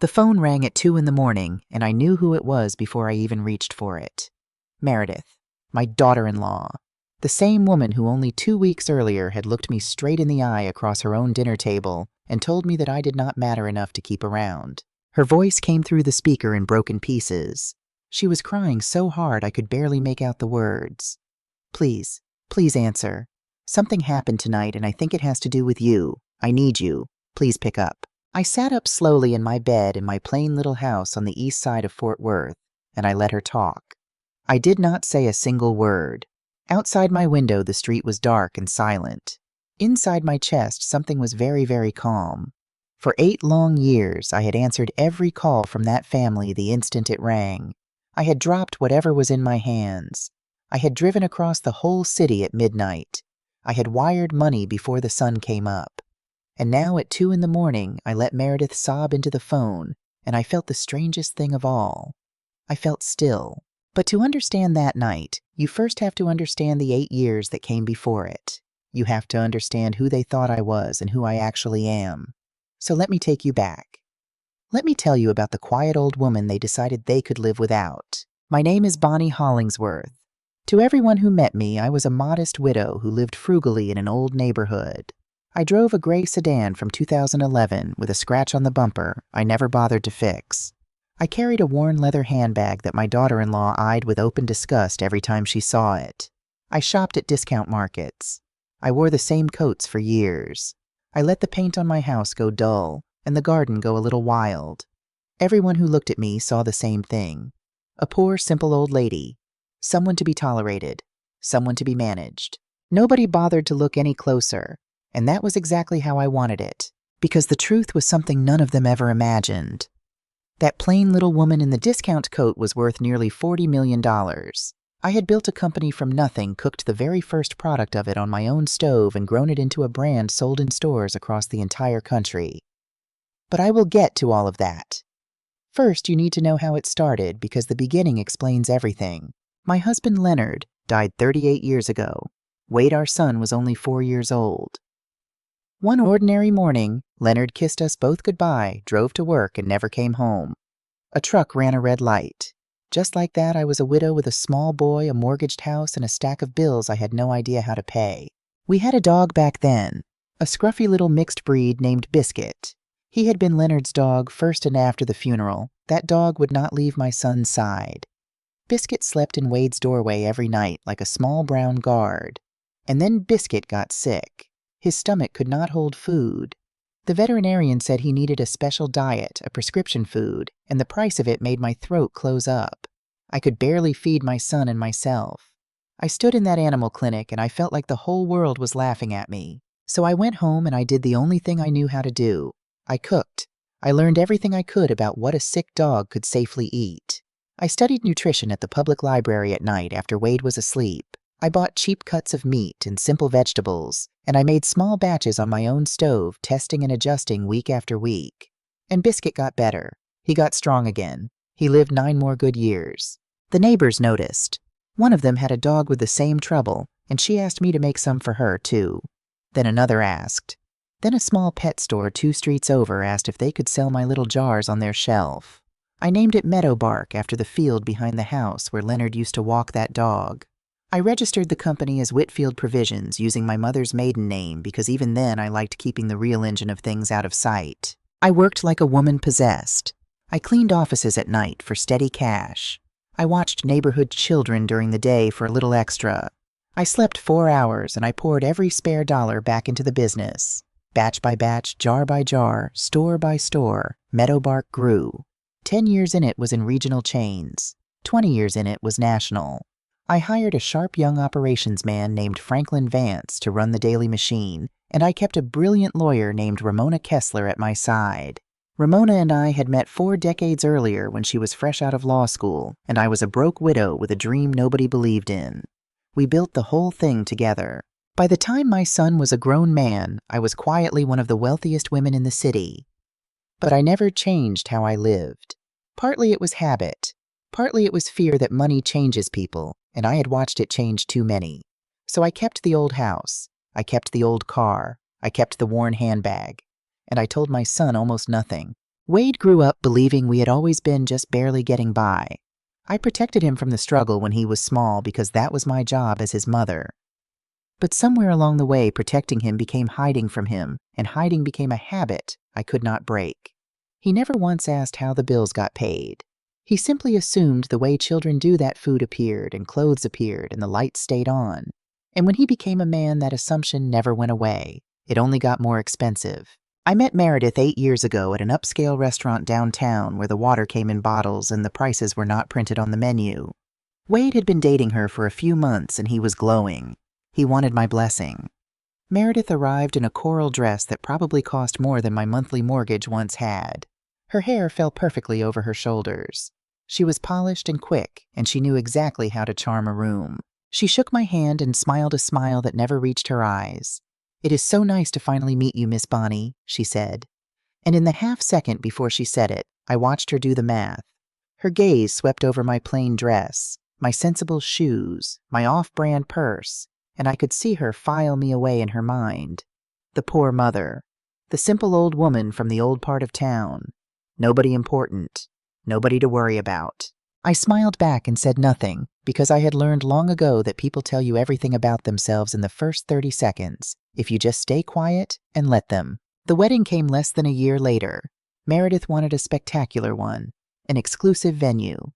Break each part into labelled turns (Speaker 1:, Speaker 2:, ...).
Speaker 1: The phone rang at 2 in the morning, and I knew who it was before I even reached for it. Meredith, my daughter-in-law. The same woman who only 2 weeks earlier had looked me straight in the eye across her own dinner table and told me that I did not matter enough to keep around. Her voice came through the speaker in broken pieces. She was crying so hard I could barely make out the words. Please, please answer. Something happened tonight and I think it has to do with you. I need you. Please pick up. I sat up slowly in my bed in my plain little house on the east side of Fort Worth, and I let her talk. I did not say a single word. Outside my window, the street was dark and silent. Inside my chest, something was very, very calm. For 8 long years, I had answered every call from that family the instant it rang. I had dropped whatever was in my hands. I had driven across the whole city at midnight. I had wired money before the sun came up. And now at 2 in the morning, I let Meredith sob into the phone, and I felt the strangest thing of all. I felt still. But to understand that night, you first have to understand the 8 years that came before it. You have to understand who they thought I was and who I actually am. So let me take you back. Let me tell you about the quiet old woman they decided they could live without. My name is Bonnie Hollingsworth. To everyone who met me, I was a modest widow who lived frugally in an old neighborhood. I drove a gray sedan from 2011 with a scratch on the bumper I never bothered to fix. I carried a worn leather handbag that my daughter-in-law eyed with open disgust every time she saw it. I shopped at discount markets. I wore the same coats for years. I let the paint on my house go dull and the garden go a little wild. Everyone who looked at me saw the same thing. A poor, simple old lady. Someone to be tolerated. Someone to be managed. Nobody bothered to look any closer, and that was exactly how I wanted it, because the truth was something none of them ever imagined. That plain little woman in the discount coat was worth nearly $40 million. I had built a company from nothing, cooked the very first product of it on my own stove, and grown it into a brand sold in stores across the entire country. But I will get to all of that. First, you need to know how it started, because the beginning explains everything. My husband Leonard died 38 years ago. Wade, our son, was only 4 years old. One ordinary morning, Leonard kissed us both goodbye, drove to work, and never came home. A truck ran a red light. Just like that, I was a widow with a small boy, a mortgaged house, and a stack of bills I had no idea how to pay. We had a dog back then, a scruffy little mixed breed named Biscuit. He had been Leonard's dog first and after the funeral. That dog would not leave my son's side. Biscuit slept in Wade's doorway every night like a small brown guard. And then Biscuit got sick. His stomach could not hold food. The veterinarian said he needed a special diet, a prescription food, and the price of it made my throat close up. I could barely feed my son and myself. I stood in that animal clinic and I felt like the whole world was laughing at me. So I went home and I did the only thing I knew how to do. I cooked. I learned everything I could about what a sick dog could safely eat. I studied nutrition at the public library at night after Wade was asleep. I bought cheap cuts of meat and simple vegetables, and I made small batches on my own stove, testing and adjusting week after week. And Biscuit got better. He got strong again. He lived 9 more good years. The neighbors noticed. One of them had a dog with the same trouble, and she asked me to make some for her, too. Then another asked. Then a small pet store 2 streets over asked if they could sell my little jars on their shelf. I named it Meadowbark after the field behind the house where Leonard used to walk that dog. I registered the company as Whitfield Provisions using my mother's maiden name because even then I liked keeping the real engine of things out of sight. I worked like a woman possessed. I cleaned offices at night for steady cash. I watched neighborhood children during the day for a little extra. I slept 4 hours and I poured every spare dollar back into the business. Batch by batch, jar by jar, store by store, Meadowbark grew. 10 years in it was in regional chains. 20 years in it was national. I hired a sharp young operations man named Franklin Vance to run the daily machine, and I kept a brilliant lawyer named Ramona Kessler at my side. Ramona and I had met 4 decades earlier when she was fresh out of law school, and I was a broke widow with a dream nobody believed in. We built the whole thing together. By the time my son was a grown man, I was quietly one of the wealthiest women in the city. But I never changed how I lived. Partly it was habit. Partly it was fear that money changes people, and I had watched it change too many. So I kept the old house. I kept the old car. I kept the worn handbag. And I told my son almost nothing. Wade grew up believing we had always been just barely getting by. I protected him from the struggle when he was small because that was my job as his mother. But somewhere along the way, protecting him became hiding from him, and hiding became a habit I could not break. He never once asked how the bills got paid. He simply assumed the way children do that food appeared and clothes appeared and the lights stayed on. And when he became a man, that assumption never went away. It only got more expensive. I met Meredith 8 years ago at an upscale restaurant downtown where the water came in bottles and the prices were not printed on the menu. Wade had been dating her for a few months and he was glowing. He wanted my blessing. Meredith arrived in a coral dress that probably cost more than my monthly mortgage once had. Her hair fell perfectly over her shoulders. She was polished and quick, and she knew exactly how to charm a room. She shook my hand and smiled a smile that never reached her eyes. "It is so nice to finally meet you, Miss Bonnie," she said. And in the half-second before she said it, I watched her do the math. Her gaze swept over my plain dress, my sensible shoes, my off-brand purse, and I could see her file me away in her mind. The poor mother. The simple old woman from the old part of town. Nobody important. Nobody to worry about. I smiled back and said nothing, because I had learned long ago that people tell you everything about themselves in the first 30 seconds, if you just stay quiet and let them. The wedding came less than a year later. Meredith wanted a spectacular one, an exclusive venue,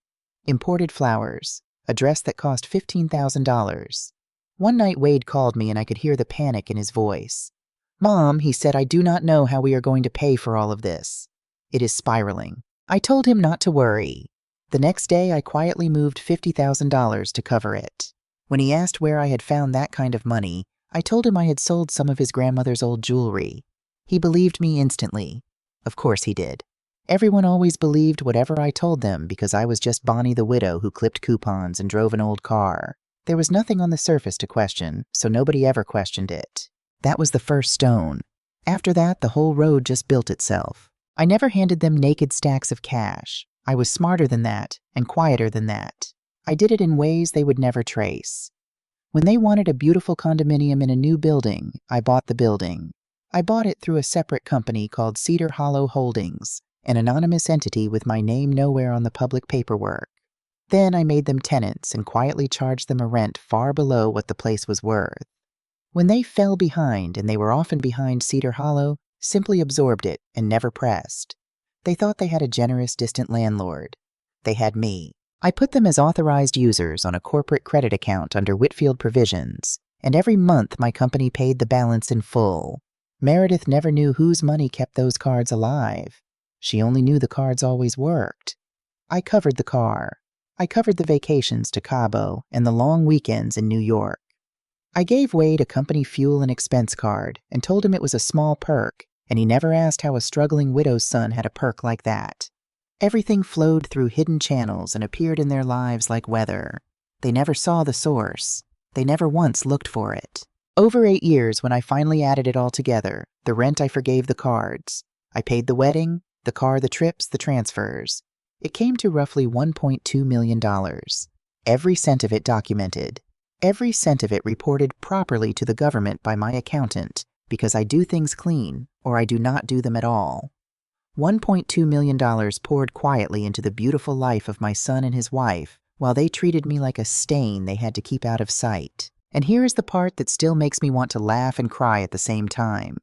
Speaker 1: imported flowers, a dress that cost $15,000. One night Wade called me and I could hear the panic in his voice. "Mom," he said, "I do not know how we are going to pay for all of this. It is spiraling." I told him not to worry. The next day, I quietly moved $50,000 to cover it. When he asked where I had found that kind of money, I told him I had sold some of his grandmother's old jewelry. He believed me instantly. Of course he did. Everyone always believed whatever I told them because I was just Bonnie the widow who clipped coupons and drove an old car. There was nothing on the surface to question, so nobody ever questioned it. That was the first stone. After that, the whole road just built itself. I never handed them naked stacks of cash. I was smarter than that and quieter than that. I did it in ways they would never trace. When they wanted a beautiful condominium in a new building, I bought the building. I bought it through a separate company called Cedar Hollow Holdings, an anonymous entity with my name nowhere on the public paperwork. Then I made them tenants and quietly charged them a rent far below what the place was worth. When they fell behind, and they were often behind Cedar Hollow, simply absorbed it and never pressed. They thought they had a generous, distant landlord. They had me. I put them as authorized users on a corporate credit account under Whitfield Provisions, and every month my company paid the balance in full. Meredith never knew whose money kept those cards alive. She only knew the cards always worked. I covered the car. I covered the vacations to Cabo and the long weekends in New York. I gave Wade a company fuel and expense card and told him it was a small perk, and he never asked how a struggling widow's son had a perk like that. Everything flowed through hidden channels and appeared in their lives like weather. They never saw the source. They never once looked for it. Over 8 years, when I finally added it all together, the rent I forgave the cards. I paid the wedding, the car, the trips, the transfers. It came to roughly $1.2 million. Every cent of it documented. Every cent of it reported properly to the government by my accountant, because I do things clean, or I do not do them at all. $1.2 million poured quietly into the beautiful life of my son and his wife, while they treated me like a stain they had to keep out of sight. And here is the part that still makes me want to laugh and cry at the same time.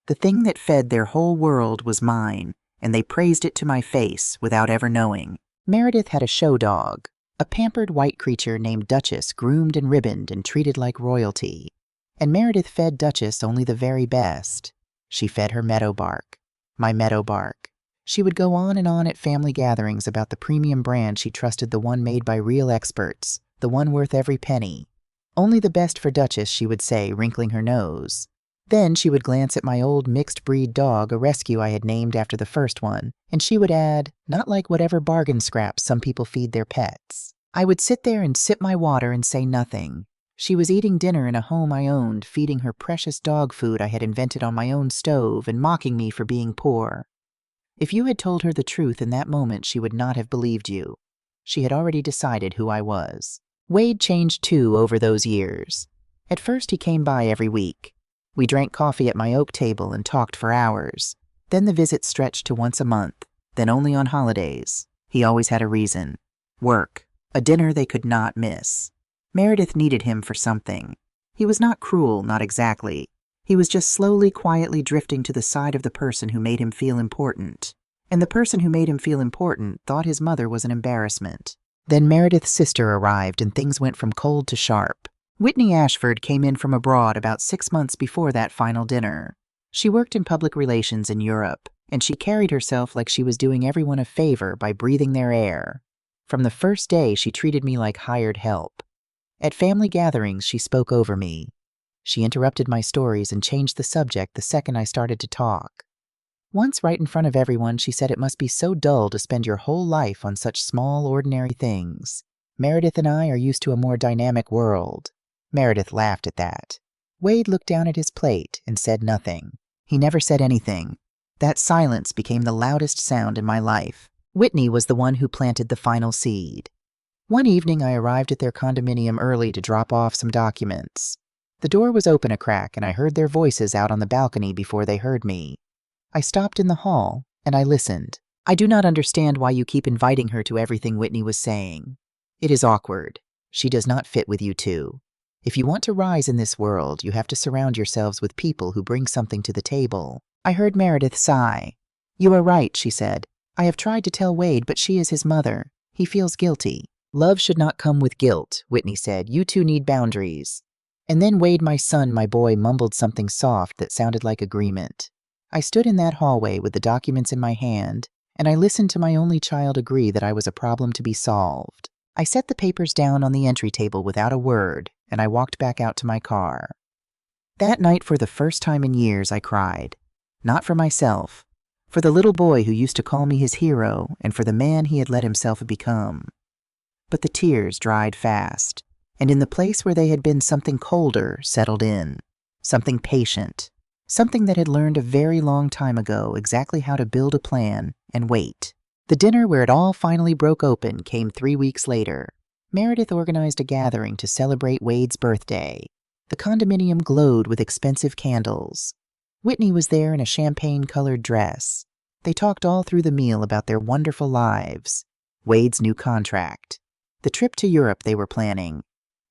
Speaker 1: The thing that fed their whole world was mine, and they praised it to my face without ever knowing. Meredith had a show dog, a pampered white creature named Duchess, groomed and ribboned and treated like royalty. And Meredith fed Duchess only the very best. She fed her Meadowbark, my Meadowbark. She would go on and on at family gatherings about the premium brand she trusted, the one made by real experts, the one worth every penny. Only the best for Duchess, she would say, wrinkling her nose. Then she would glance at my old mixed-breed dog, a rescue I had named after the first one, and she would add, "Not like whatever bargain scraps some people feed their pets." I would sit there and sip my water and say nothing. She was eating dinner in a home I owned, feeding her precious dog food I had invented on my own stove, and mocking me for being poor. If you had told her the truth in that moment, she would not have believed you. She had already decided who I was. Wade changed too over those years. At first he came by every week. We drank coffee at my oak table and talked for hours. Then the visits stretched to once a month, then only on holidays. He always had a reason. Work. A dinner they could not miss. Meredith needed him for something. He was not cruel, not exactly. He was just slowly, quietly drifting to the side of the person who made him feel important. And the person who made him feel important thought his mother was an embarrassment. Then Meredith's sister arrived and things went from cold to sharp. Whitney Ashford came in from abroad about 6 months before that final dinner. She worked in public relations in Europe, and she carried herself like she was doing everyone a favor by breathing their air. From the first day, she treated me like hired help. At family gatherings, she spoke over me. She interrupted my stories and changed the subject the second I started to talk. Once, right in front of everyone, she said it must be so dull to spend your whole life on such small, ordinary things. Meredith and I are used to a more dynamic world. Meredith laughed at that. Wade looked down at his plate and said nothing. He never said anything. That silence became the loudest sound in my life. Whitney was the one who planted the final seed. One evening, I arrived at their condominium early to drop off some documents. The door was open a crack, and I heard their voices out on the balcony before they heard me. I stopped in the hall, and I listened. I do not understand why you keep inviting her to everything Whitney was saying. It is awkward. She does not fit with you two. If you want to rise in this world, you have to surround yourselves with people who bring something to the table. I heard Meredith sigh. You are right, she said. I have tried to tell Wade, but she is his mother. He feels guilty. Love should not come with guilt, Whitney said. You two need boundaries. And then Wade, my son, my boy, mumbled something soft that sounded like agreement. I stood in that hallway with the documents in my hand, and I listened to my only child agree that I was a problem to be solved. I set the papers down on the entry table without a word, and I walked back out to my car. That night, for the first time in years, I cried. Not for myself, for the little boy who used to call me his hero, and for the man he had let himself become. But the tears dried fast, and in the place where they had been, something colder settled in, something patient, something that had learned a very long time ago exactly how to build a plan and wait. The dinner where it all finally broke open came 3 weeks later. Meredith organized a gathering to celebrate Wade's birthday. The condominium glowed with expensive candles. Whitney was there in a champagne-colored dress. They talked all through the meal about their wonderful lives, Wade's new contract, the trip to Europe they were planning.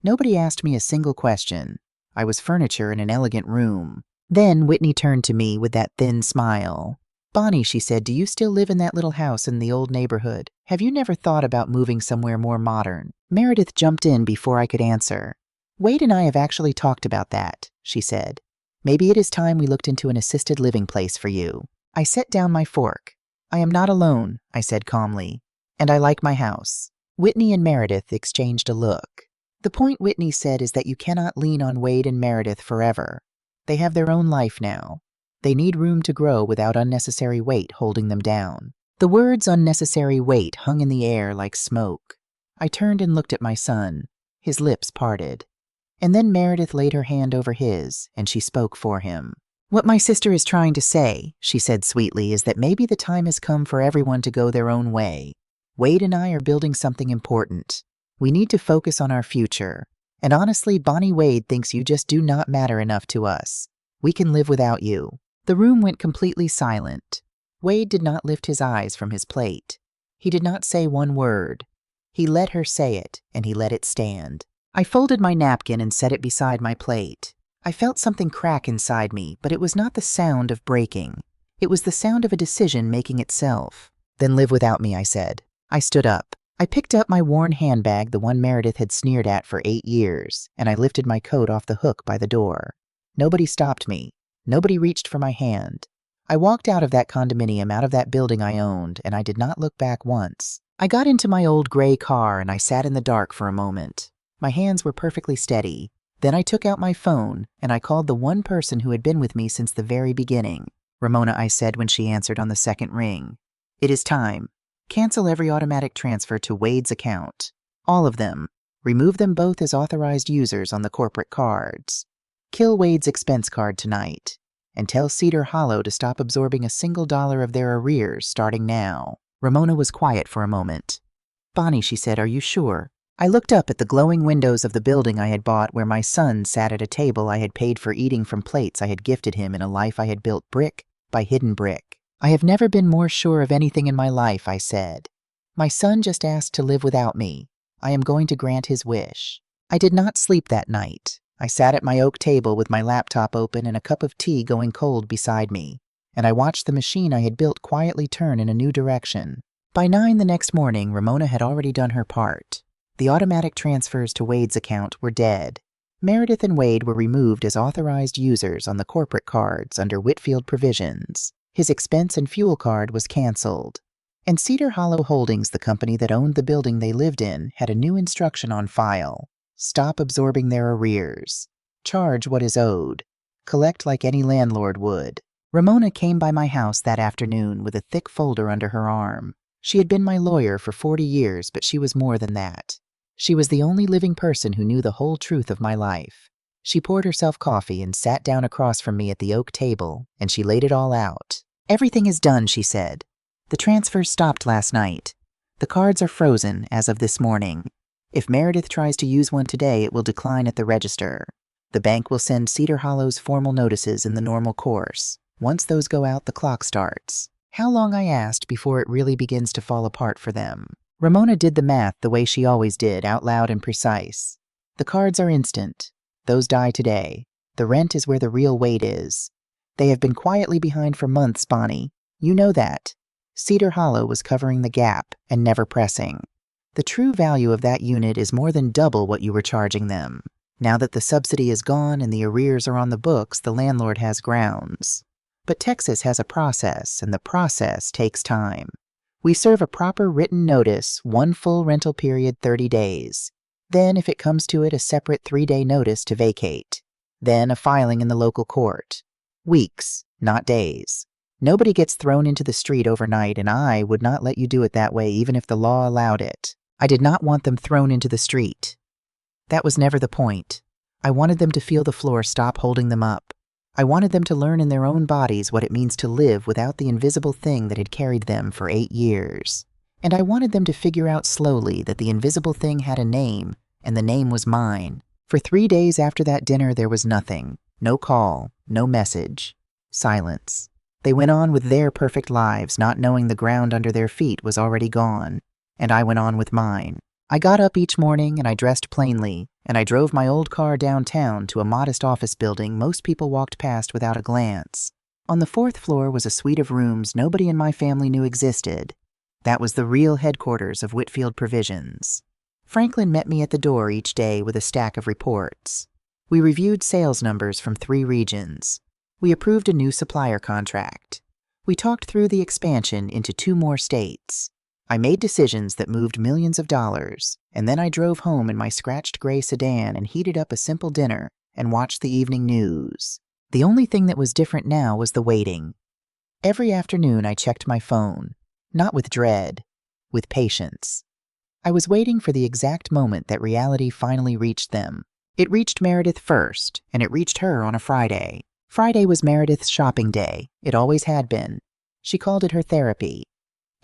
Speaker 1: Nobody asked me a single question. I was furniture in an elegant room. Then Whitney turned to me with that thin smile. Bonnie, she said, do you still live in that little house in the old neighborhood? Have you never thought about moving somewhere more modern? Meredith jumped in before I could answer. Wade and I have actually talked about that, she said. Maybe it is time we looked into an assisted living place for you. I set down my fork. I am not alone, I said calmly, and I like my house. Whitney and Meredith exchanged a look. The point, Whitney said, is that you cannot lean on Wade and Meredith forever. They have their own life now. They need room to grow without unnecessary weight holding them down. The words unnecessary weight hung in the air like smoke. I turned and looked at my son. His lips parted. And then Meredith laid her hand over his, and she spoke for him. What my sister is trying to say, she said sweetly, is that maybe the time has come for everyone to go their own way. Wade and I are building something important. We need to focus on our future. And honestly, Bonnie, Wade thinks you just do not matter enough to us. We can live without you. The room went completely silent. Wade did not lift his eyes from his plate. He did not say one word. He let her say it, and he let it stand. I folded my napkin and set it beside my plate. I felt something crack inside me, but it was not the sound of breaking. It was the sound of a decision making itself. Then live without me, I said. I stood up. I picked up my worn handbag, the one Meredith had sneered at for 8 years, and I lifted my coat off the hook by the door. Nobody stopped me. Nobody reached for my hand. I walked out of that condominium, out of that building I owned, and I did not look back once. I got into my old gray car and I sat in the dark for a moment. My hands were perfectly steady. Then I took out my phone and I called the one person who had been with me since the very beginning. Ramona, I said when she answered on the second ring. It is time. Cancel every automatic transfer to Wade's account. All of them. Remove them both as authorized users on the corporate cards. Kill Wade's expense card tonight. And tell Cedar Hollow to stop absorbing a single dollar of their arrears starting now. Ramona was quiet for a moment. Bonnie, she said, are you sure? I looked up at the glowing windows of the building I had bought where my son sat at a table I had paid for eating from plates I had gifted him in a life I had built brick by hidden brick. I have never been more sure of anything in my life, I said. My son just asked to live without me. I am going to grant his wish. I did not sleep that night. I sat at my oak table with my laptop open and a cup of tea going cold beside me, and I watched the machine I had built quietly turn in a new direction. By 9 the next morning, Ramona had already done her part. The automatic transfers to Wade's account were dead. Meredith and Wade were removed as authorized users on the corporate cards under Whitfield Provisions. His expense and fuel card was canceled. And Cedar Hollow Holdings, the company that owned the building they lived in, had a new instruction on file. Stop absorbing their arrears. Charge what is owed. Collect like any landlord would. Ramona came by my house that afternoon with a thick folder under her arm. She had been my lawyer for 40 years, but she was more than that. She was the only living person who knew the whole truth of my life. She poured herself coffee and sat down across from me at the oak table, and she laid it all out. Everything is done, she said. The transfers stopped last night. The cards are frozen as of this morning. If Meredith tries to use one today, it will decline at the register. The bank will send Cedar Hollow's formal notices in the normal course. Once those go out, the clock starts. How long, I asked, before it really begins to fall apart for them? Ramona did the math the way she always did, out loud and precise. The cards are instant. Those die today. The rent is where the real weight is. They have been quietly behind for months, Bonnie. You know that. Cedar Hollow was covering the gap and never pressing. The true value of that unit is more than double what you were charging them. Now that the subsidy is gone and the arrears are on the books, the landlord has grounds. But Texas has a process, and the process takes time. We serve a proper written notice, one full rental period, 30 days. Then, if it comes to it, a separate 3-day notice to vacate. Then a filing in the local court. Weeks, not days. Nobody gets thrown into the street overnight, and I would not let you do it that way even if the law allowed it. I did not want them thrown into the street. That was never the point. I wanted them to feel the floor stop holding them up. I wanted them to learn in their own bodies what it means to live without the invisible thing that had carried them for 8 years. And I wanted them to figure out slowly that the invisible thing had a name, and the name was mine. For 3 days after that dinner, there was nothing. No call, no message. Silence. They went on with their perfect lives, not knowing the ground under their feet was already gone. And I went on with mine. I got up each morning and I dressed plainly, and I drove my old car downtown to a modest office building most people walked past without a glance. On the 4th floor was a suite of rooms nobody in my family knew existed. That was the real headquarters of Whitfield Provisions. Franklin met me at the door each day with a stack of reports. We reviewed sales numbers from 3 regions. We approved a new supplier contract. We talked through the expansion into 2 more states. I made decisions that moved millions of dollars, and then I drove home in my scratched gray sedan and heated up a simple dinner and watched the evening news. The only thing that was different now was the waiting. Every afternoon I checked my phone, not with dread, with patience. I was waiting for the exact moment that reality finally reached them. It reached Meredith first, and it reached her on a Friday. Friday was Meredith's shopping day. It always had been. She called it her therapy.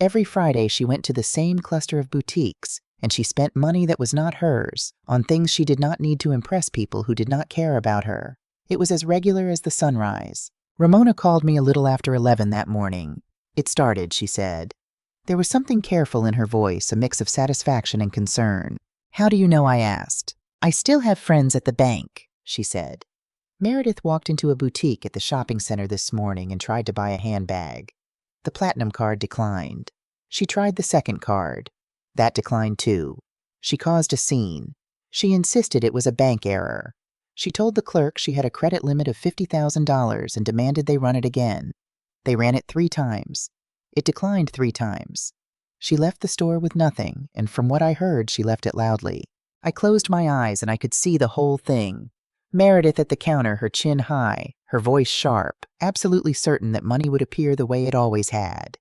Speaker 1: Every Friday she went to the same cluster of boutiques, and she spent money that was not hers on things she did not need to impress people who did not care about her. It was as regular as the sunrise. Ramona called me a little after 11 that morning. It started, she said. There was something careful in her voice, a mix of satisfaction and concern. How do you know? I asked. I still have friends at the bank, she said. Meredith walked into a boutique at the shopping center this morning and tried to buy a handbag. The platinum card declined. She tried the second card. That declined too. She caused a scene. She insisted it was a bank error. She told the clerk she had a credit limit of $50,000 and demanded they run it again. They ran it 3 times. It declined 3 times. She left the store with nothing, and from what I heard, she left it loudly. I closed my eyes and I could see the whole thing. Meredith at the counter, her chin high, her voice sharp, absolutely certain that money would appear the way it always had.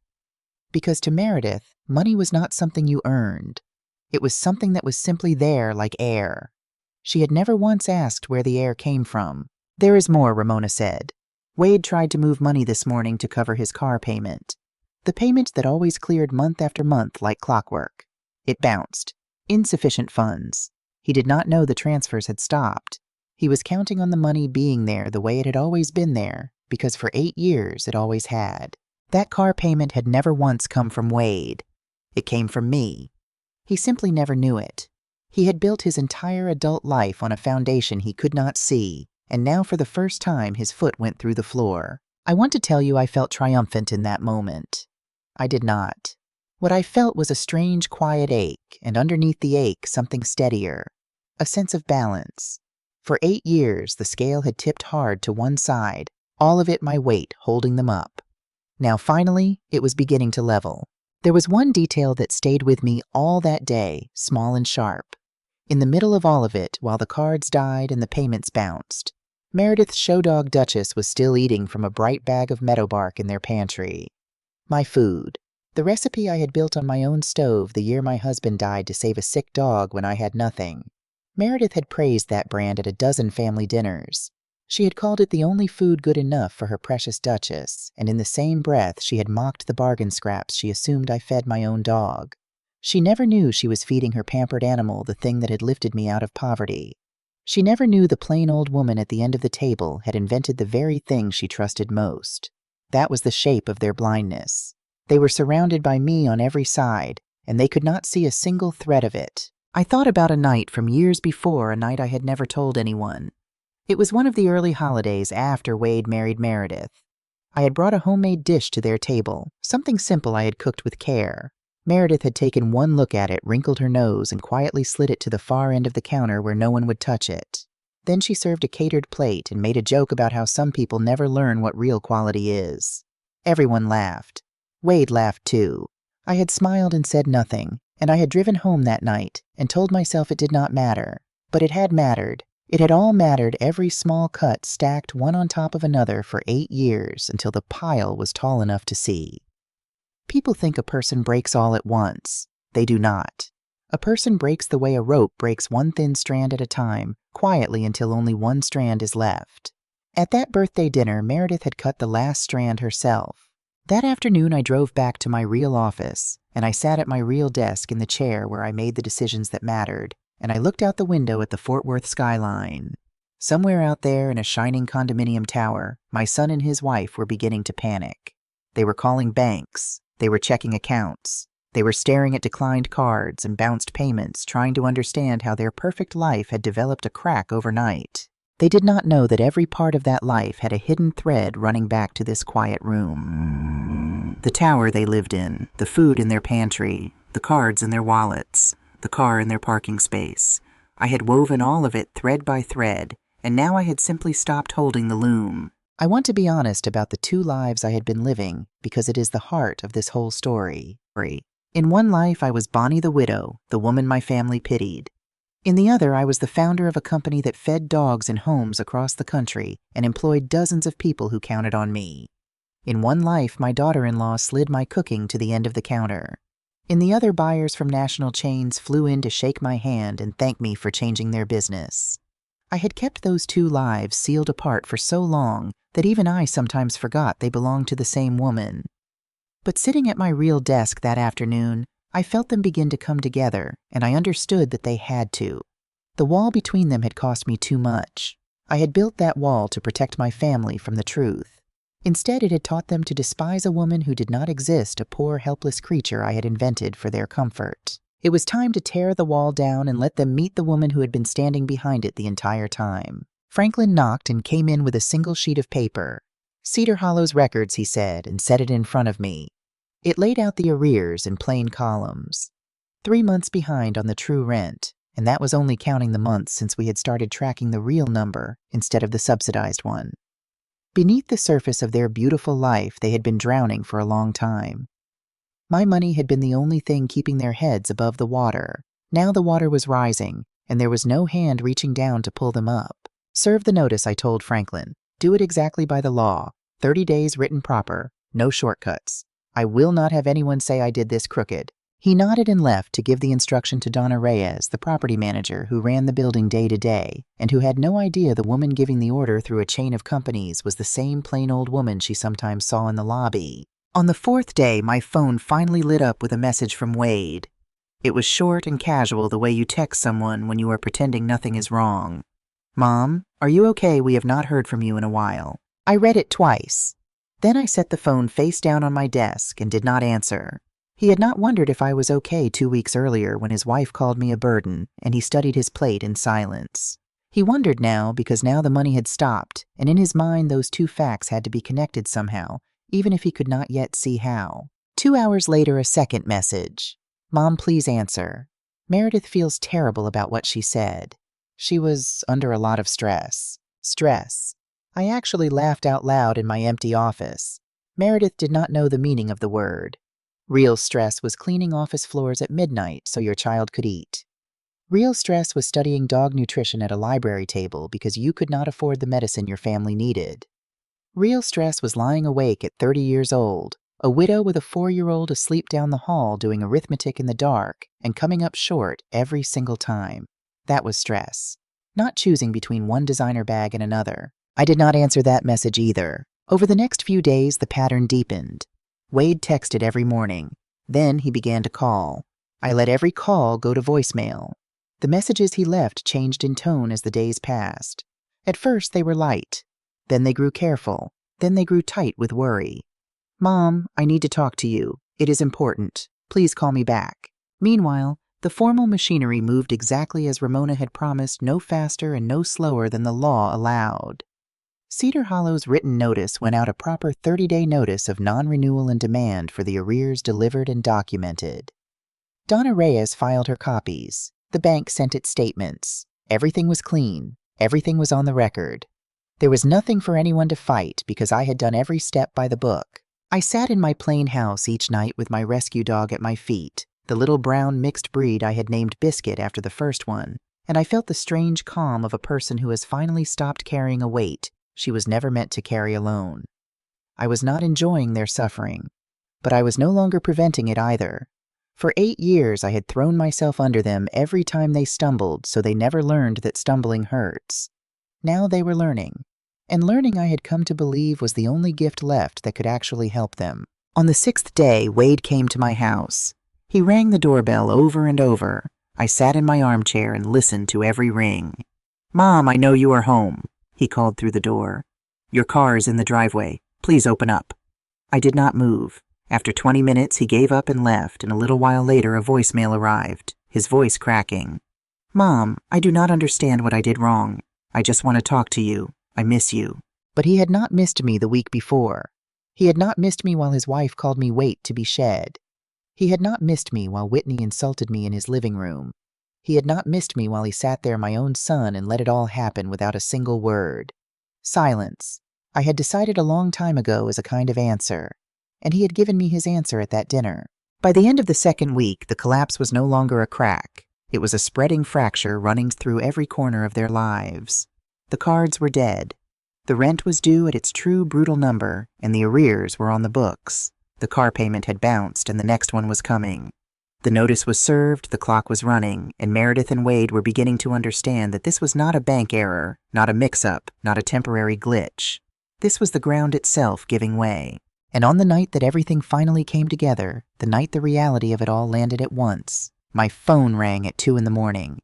Speaker 1: Because to Meredith, money was not something you earned. It was something that was simply there like air. She had never once asked where the air came from. There is more, Ramona said. Wade tried to move money this morning to cover his car payment. The payment that always cleared month after month like clockwork. It bounced. Insufficient funds. He did not know the transfers had stopped. He was counting on the money being there the way it had always been there, because for 8 years it always had. That car payment had never once come from Wade. It came from me. He simply never knew it. He had built his entire adult life on a foundation he could not see, and now for the first time his foot went through the floor. I want to tell you I felt triumphant in that moment. I did not. What I felt was a strange, quiet ache, and underneath the ache, something steadier. A sense of balance. For 8 years, the scale had tipped hard to one side, all of it my weight holding them up. Now finally, it was beginning to level. There was one detail that stayed with me all that day, small and sharp. In the middle of all of it, while the cards died and the payments bounced, Meredith's show dog Duchess was still eating from a bright bag of meadowbark in their pantry. My food. The recipe I had built on my own stove the year my husband died to save a sick dog when I had nothing. Meredith had praised that brand at a dozen family dinners. She had called it the only food good enough for her precious Duchess, and in the same breath she had mocked the bargain scraps she assumed I fed my own dog. She never knew she was feeding her pampered animal the thing that had lifted me out of poverty. She never knew the plain old woman at the end of the table had invented the very thing she trusted most. That was the shape of their blindness. They were surrounded by me on every side, and they could not see a single thread of it. I thought about a night from years before, a night I had never told anyone. It was one of the early holidays after Wade married Meredith. I had brought a homemade dish to their table, something simple I had cooked with care. Meredith had taken one look at it, wrinkled her nose, and quietly slid it to the far end of the counter where no one would touch it. Then she served a catered plate and made a joke about how some people never learn what real quality is. Everyone laughed. Wade laughed too. I had smiled and said nothing, and I had driven home that night and told myself it did not matter. But it had mattered. It had all mattered, every small cut stacked one on top of another for 8 years until the pile was tall enough to see. People think a person breaks all at once. They do not. A person breaks the way a rope breaks one thin strand at a time, quietly until only one strand is left. At that birthday dinner, Meredith had cut the last strand herself. That afternoon, I drove back to my real office, and I sat at my real desk in the chair where I made the decisions that mattered, and I looked out the window at the Fort Worth skyline. Somewhere out there in a shining condominium tower, my son and his wife were beginning to panic. They were calling banks. They were checking accounts. They were staring at declined cards and bounced payments, trying to understand how their perfect life had developed a crack overnight. They did not know that every part of that life had a hidden thread running back to this quiet room. The tower they lived in, the food in their pantry, the cards in their wallets, the car in their parking space. I had woven all of it thread by thread, and now I had simply stopped holding the loom. I want to be honest about the 2 lives I had been living because it is the heart of this whole story. In one life, I was Bonnie the widow, the woman my family pitied. In the other, I was the founder of a company that fed dogs in homes across the country and employed dozens of people who counted on me. In one life, my daughter-in-law slid my cooking to the end of the counter. In the other, buyers from national chains flew in to shake my hand and thank me for changing their business. I had kept those 2 lives sealed apart for so long that even I sometimes forgot they belonged to the same woman. But sitting at my real desk that afternoon, I felt them begin to come together, and I understood that they had to. The wall between them had cost me too much. I had built that wall to protect my family from the truth. Instead, it had taught them to despise a woman who did not exist, a poor, helpless creature I had invented for their comfort. It was time to tear the wall down and let them meet the woman who had been standing behind it the entire time. Franklin knocked and came in with a single sheet of paper. Cedar Hollow's records, he said, and set it in front of me. It laid out the arrears in plain columns. 3 months behind on the true rent, and that was only counting the months since we had started tracking the real number instead of the subsidized one. Beneath the surface of their beautiful life, they had been drowning for a long time. My money had been the only thing keeping their heads above the water. Now the water was rising, and there was no hand reaching down to pull them up. Serve the notice, I told Franklin. Do it exactly by the law. 30 days written proper. No shortcuts. I will not have anyone say I did this crooked. He nodded and left to give the instruction to Donna Reyes, the property manager who ran the building day to day, and who had no idea the woman giving the order through a chain of companies was the same plain old woman she sometimes saw in the lobby. On the 4th day, my phone finally lit up with a message from Wade. It was short and casual, the way you text someone when you are pretending nothing is wrong. Mom, are you okay? We have not heard from you in a while. I read it twice. Then I set the phone face down on my desk and did not answer. He had not wondered if I was okay 2 weeks earlier when his wife called me a burden, and he studied his plate in silence. He wondered now because now the money had stopped, and in his mind those two facts had to be connected somehow, even if he could not yet see how. 2 hours later, a second message. Mom, please answer. Meredith feels terrible about what she said. She was under a lot of stress. Stress. I actually laughed out loud in my empty office. Meredith did not know the meaning of the word. Real stress was cleaning office floors at midnight so your child could eat. Real stress was studying dog nutrition at a library table because you could not afford the medicine your family needed. Real stress was lying awake at 30 years old, a widow with a 4-year-old asleep down the hall doing arithmetic in the dark and coming up short every single time. That was stress. Not choosing between one designer bag and another. I did not answer that message either. Over the next few days, the pattern deepened. Wade texted every morning. Then he began to call. I let every call go to voicemail. The messages he left changed in tone as the days passed. At first, they were light. Then they grew careful. Then they grew tight with worry. Mom, I need to talk to you. It is important. Please call me back. Meanwhile, the formal machinery moved exactly as Ramona had promised, no faster and no slower than the law allowed. Cedar Hollow's written notice went out a proper 30-day notice of non-renewal and demand for the arrears delivered and documented. Donna Reyes filed her copies. The bank sent its statements. Everything was clean. Everything was on the record. There was nothing for anyone to fight because I had done every step by the book. I sat in my plain house each night with my rescue dog at my feet, the little brown mixed breed I had named Biscuit after the first one, and I felt the strange calm of a person who has finally stopped carrying a weight she was never meant to carry alone. I was not enjoying their suffering, but I was no longer preventing it either. For 8 years I had thrown myself under them every time they stumbled so they never learned that stumbling hurts. Now they were learning, and learning I had come to believe was the only gift left that could actually help them. On the 6th day, Wade came to my house. He rang the doorbell over and over. I sat in my armchair and listened to every ring. Mom, I know you are home, he called through the door. Your car is in the driveway. Please open up. I did not move. After 20 minutes, he gave up and left, and a little while later a voicemail arrived, his voice cracking. Mom, I do not understand what I did wrong. I just want to talk to you. I miss you. But he had not missed me the week before. He had not missed me while his wife called me weight to be shed. He had not missed me while Whitney insulted me in his living room. He had not missed me while he sat there my own son and let it all happen without a single word. Silence. I had decided a long time ago as a kind of answer, and he had given me his answer at that dinner. By the end of the 2nd week, the collapse was no longer a crack. It was a spreading fracture running through every corner of their lives. The cards were dead. The rent was due at its true brutal number, and the arrears were on the books. The car payment had bounced, and the next one was coming. The notice was served, the clock was running, and Meredith and Wade were beginning to understand that this was not a bank error, not a mix-up, not a temporary glitch. This was the ground itself giving way. And on the night that everything finally came together, the night the reality of it all landed at once, my phone rang at 2 a.m.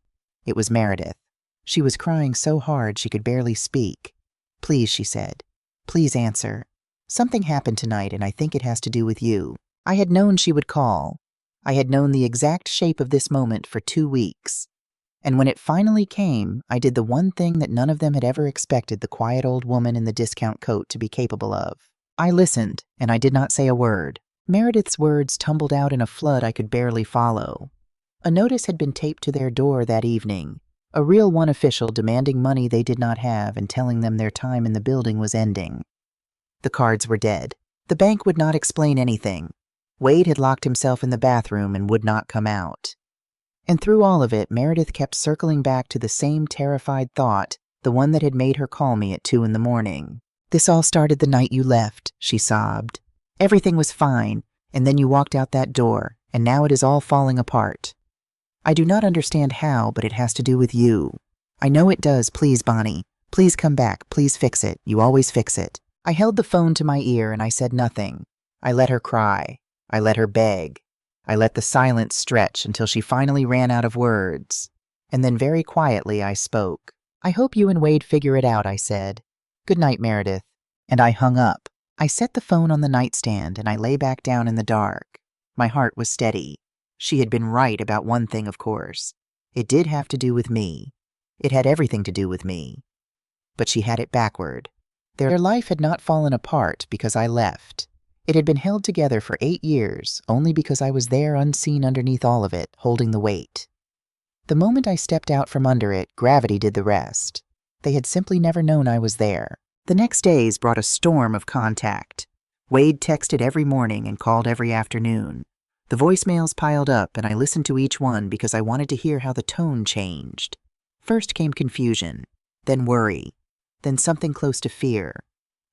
Speaker 1: It was Meredith. She was crying so hard she could barely speak. Please, she said. Please answer. Something happened tonight, and I think it has to do with you. I had known she would call. I had known the exact shape of this moment for 2 weeks. And when it finally came, I did the one thing that none of them had ever expected the quiet old woman in the discount coat to be capable of. I listened, and I did not say a word. Meredith's words tumbled out in a flood I could barely follow. A notice had been taped to their door that evening, a real one official demanding money they did not have and telling them their time in the building was ending. The cards were dead. The bank would not explain anything. Wade had locked himself in the bathroom and would not come out. And through all of it, Meredith kept circling back to the same terrified thought, the one that had made her call me at 2 a.m. This all started the night you left, she sobbed. Everything was fine, and then you walked out that door, and now it is all falling apart. I do not understand how, but it has to do with you. I know it does. Please, Bonnie. Please come back. Please fix it. You always fix it. I held the phone to my ear and I said nothing. I let her cry. I let her beg. I let the silence stretch until she finally ran out of words. And then very quietly I spoke. I hope you and Wade figure it out, I said. Good night, Meredith. And I hung up. I set the phone on the nightstand and I lay back down in the dark. My heart was steady. She had been right about one thing, of course. It did have to do with me. It had everything to do with me. But she had it backward. Their life had not fallen apart because I left. It had been held together for 8 years only because I was there unseen underneath all of it, holding the weight. The moment I stepped out from under it, gravity did the rest. They had simply never known I was there. The next days brought a storm of contact. Wade texted every morning and called every afternoon. The voicemails piled up and I listened to each one because I wanted to hear how the tone changed. First came confusion, then worry, then something close to fear.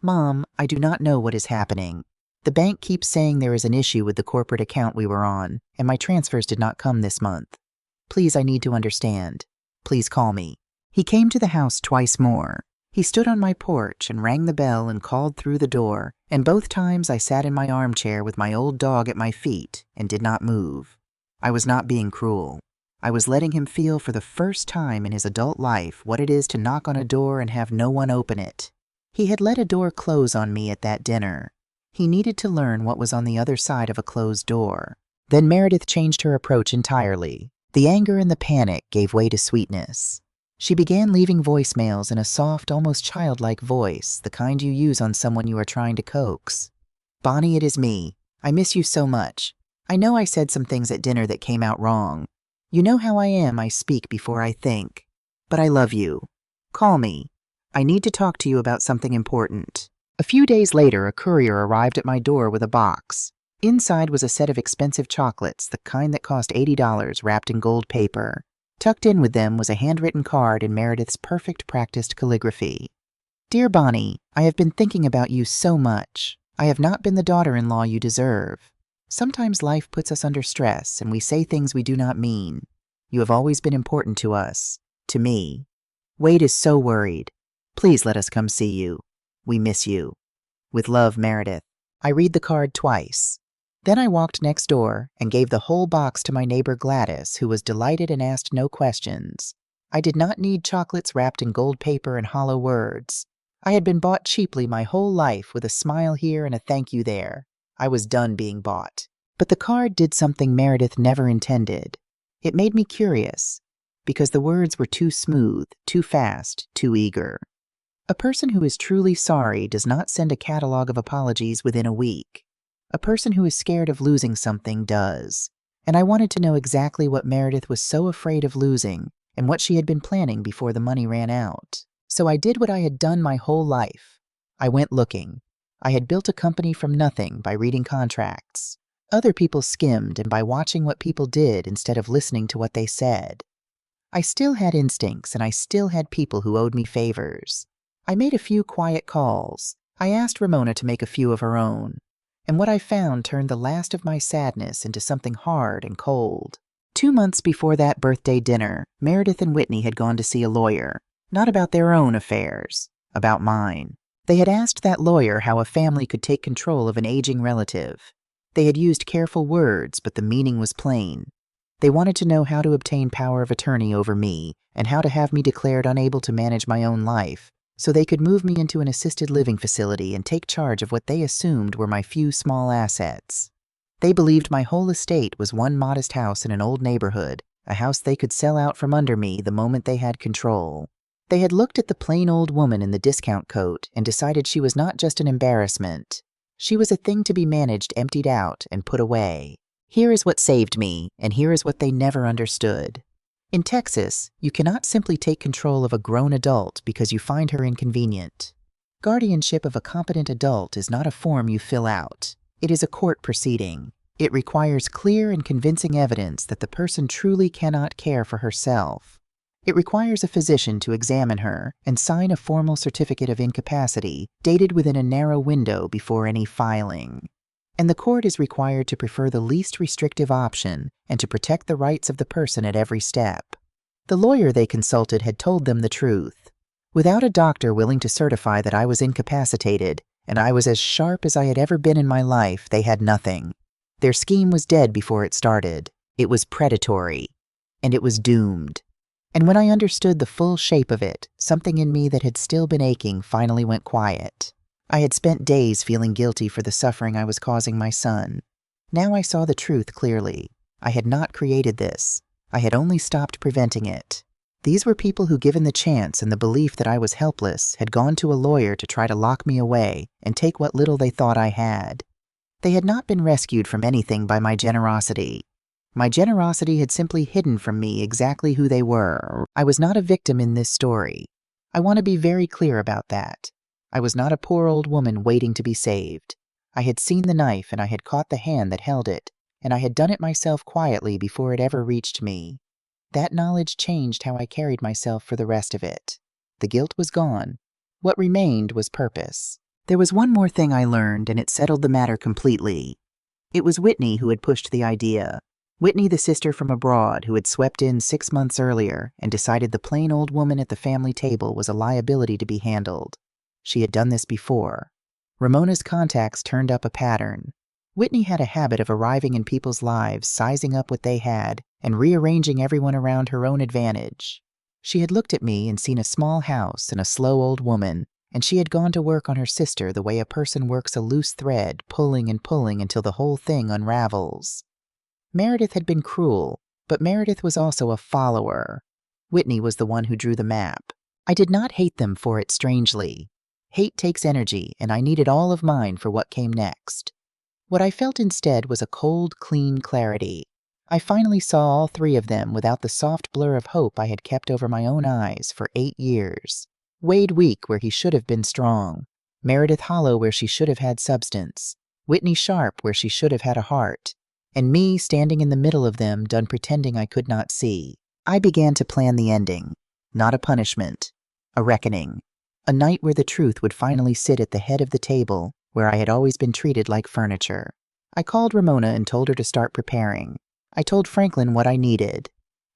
Speaker 1: "Mom, I do not know what is happening. The bank keeps saying there is an issue with the corporate account we were on, and my transfers did not come this month. Please, I need to understand. Please call me." He came to the house twice more. He stood on my porch and rang the bell and called through the door, and both times I sat in my armchair with my old dog at my feet and did not move. I was not being cruel. I was letting him feel for the first time in his adult life what it is to knock on a door and have no one open it. He had let a door close on me at that dinner. He needed to learn what was on the other side of a closed door. Then Meredith changed her approach entirely. The anger and the panic gave way to sweetness. She began leaving voicemails in a soft, almost childlike voice, the kind you use on someone you are trying to coax. "Bonnie, it is me. I miss you so much. I know I said some things at dinner that came out wrong. You know how I am, I speak before I think. But I love you. Call me. I need to talk to you about something important." A few days later, a courier arrived at my door with a box. Inside was a set of expensive chocolates, the kind that cost $80, wrapped in gold paper. Tucked in with them was a handwritten card in Meredith's perfect practiced calligraphy. "Dear Bonnie, I have been thinking about you so much. I have not been the daughter-in-law you deserve. Sometimes life puts us under stress and we say things we do not mean. You have always been important to us, to me. Wade is so worried. Please let us come see you. We miss you. With love, Meredith." I read the card twice. Then I walked next door and gave the whole box to my neighbor Gladys, who was delighted and asked no questions. I did not need chocolates wrapped in gold paper and hollow words. I had been bought cheaply my whole life with a smile here and a thank you there. I was done being bought. But the card did something Meredith never intended. It made me curious, because the words were too smooth, too fast, too eager. A person who is truly sorry does not send a catalog of apologies within a week. A person who is scared of losing something does. And I wanted to know exactly what Meredith was so afraid of losing and what she had been planning before the money ran out. So I did what I had done my whole life. I went looking. I had built a company from nothing by reading contracts. Other people skimmed and by watching what people did instead of listening to what they said. I still had instincts and I still had people who owed me favors. I made a few quiet calls. I asked Ramona to make a few of her own. And what I found turned the last of my sadness into something hard and cold. 2 months before that birthday dinner, Meredith and Whitney had gone to see a lawyer. Not about their own affairs, about mine. They had asked that lawyer how a family could take control of an aging relative. They had used careful words, but the meaning was plain. They wanted to know how to obtain power of attorney over me and how to have me declared unable to manage my own life, so they could move me into an assisted living facility and take charge of what they assumed were my few small assets. They believed my whole estate was one modest house in an old neighborhood, a house they could sell out from under me the moment they had control. They had looked at the plain old woman in the discount coat and decided she was not just an embarrassment. She was a thing to be managed, emptied out, and put away. Here is what saved me, and here is what they never understood. In Texas, you cannot simply take control of a grown adult because you find her inconvenient. Guardianship of a competent adult is not a form you fill out. It is a court proceeding. It requires clear and convincing evidence that the person truly cannot care for herself. It requires a physician to examine her and sign a formal certificate of incapacity dated within a narrow window before any filing. And the court is required to prefer the least restrictive option and to protect the rights of the person at every step. The lawyer they consulted had told them the truth. Without a doctor willing to certify that I was incapacitated, and I was as sharp as I had ever been in my life, they had nothing. Their scheme was dead before it started. It was predatory. And it was doomed. And when I understood the full shape of it, something in me that had still been aching finally went quiet. I had spent days feeling guilty for the suffering I was causing my son. Now I saw the truth clearly. I had not created this. I had only stopped preventing it. These were people who, given the chance and the belief that I was helpless, had gone to a lawyer to try to lock me away and take what little they thought I had. They had not been rescued from anything by my generosity. My generosity had simply hidden from me exactly who they were. I was not a victim in this story. I want to be very clear about that. I was not a poor old woman waiting to be saved. I had seen the knife and I had caught the hand that held it, and I had done it myself quietly before it ever reached me. That knowledge changed how I carried myself for the rest of it. The guilt was gone. What remained was purpose. There was one more thing I learned, and it settled the matter completely. It was Whitney who had pushed the idea. Whitney, the sister from abroad who had swept in 6 months earlier and decided the plain old woman at the family table was a liability to be handled. She had done this before. Ramona's contacts turned up a pattern. Whitney had a habit of arriving in people's lives, sizing up what they had, and rearranging everyone around her own advantage. She had looked at me and seen a small house and a slow old woman, and she had gone to work on her sister the way a person works a loose thread, pulling and pulling until the whole thing unravels. Meredith had been cruel, but Meredith was also a follower. Whitney was the one who drew the map. I did not hate them for it, strangely. Hate takes energy, and I needed all of mine for what came next. What I felt instead was a cold, clean clarity. I finally saw all three of them without the soft blur of hope I had kept over my own eyes for 8 years. Wade weak where he should have been strong. Meredith hollow where she should have had substance. Whitney sharp where she should have had a heart. And me standing in the middle of them, done pretending I could not see. I began to plan the ending. Not a punishment. A reckoning. A night where the truth would finally sit at the head of the table, where I had always been treated like furniture. I called Ramona and told her to start preparing. I told Franklin what I needed,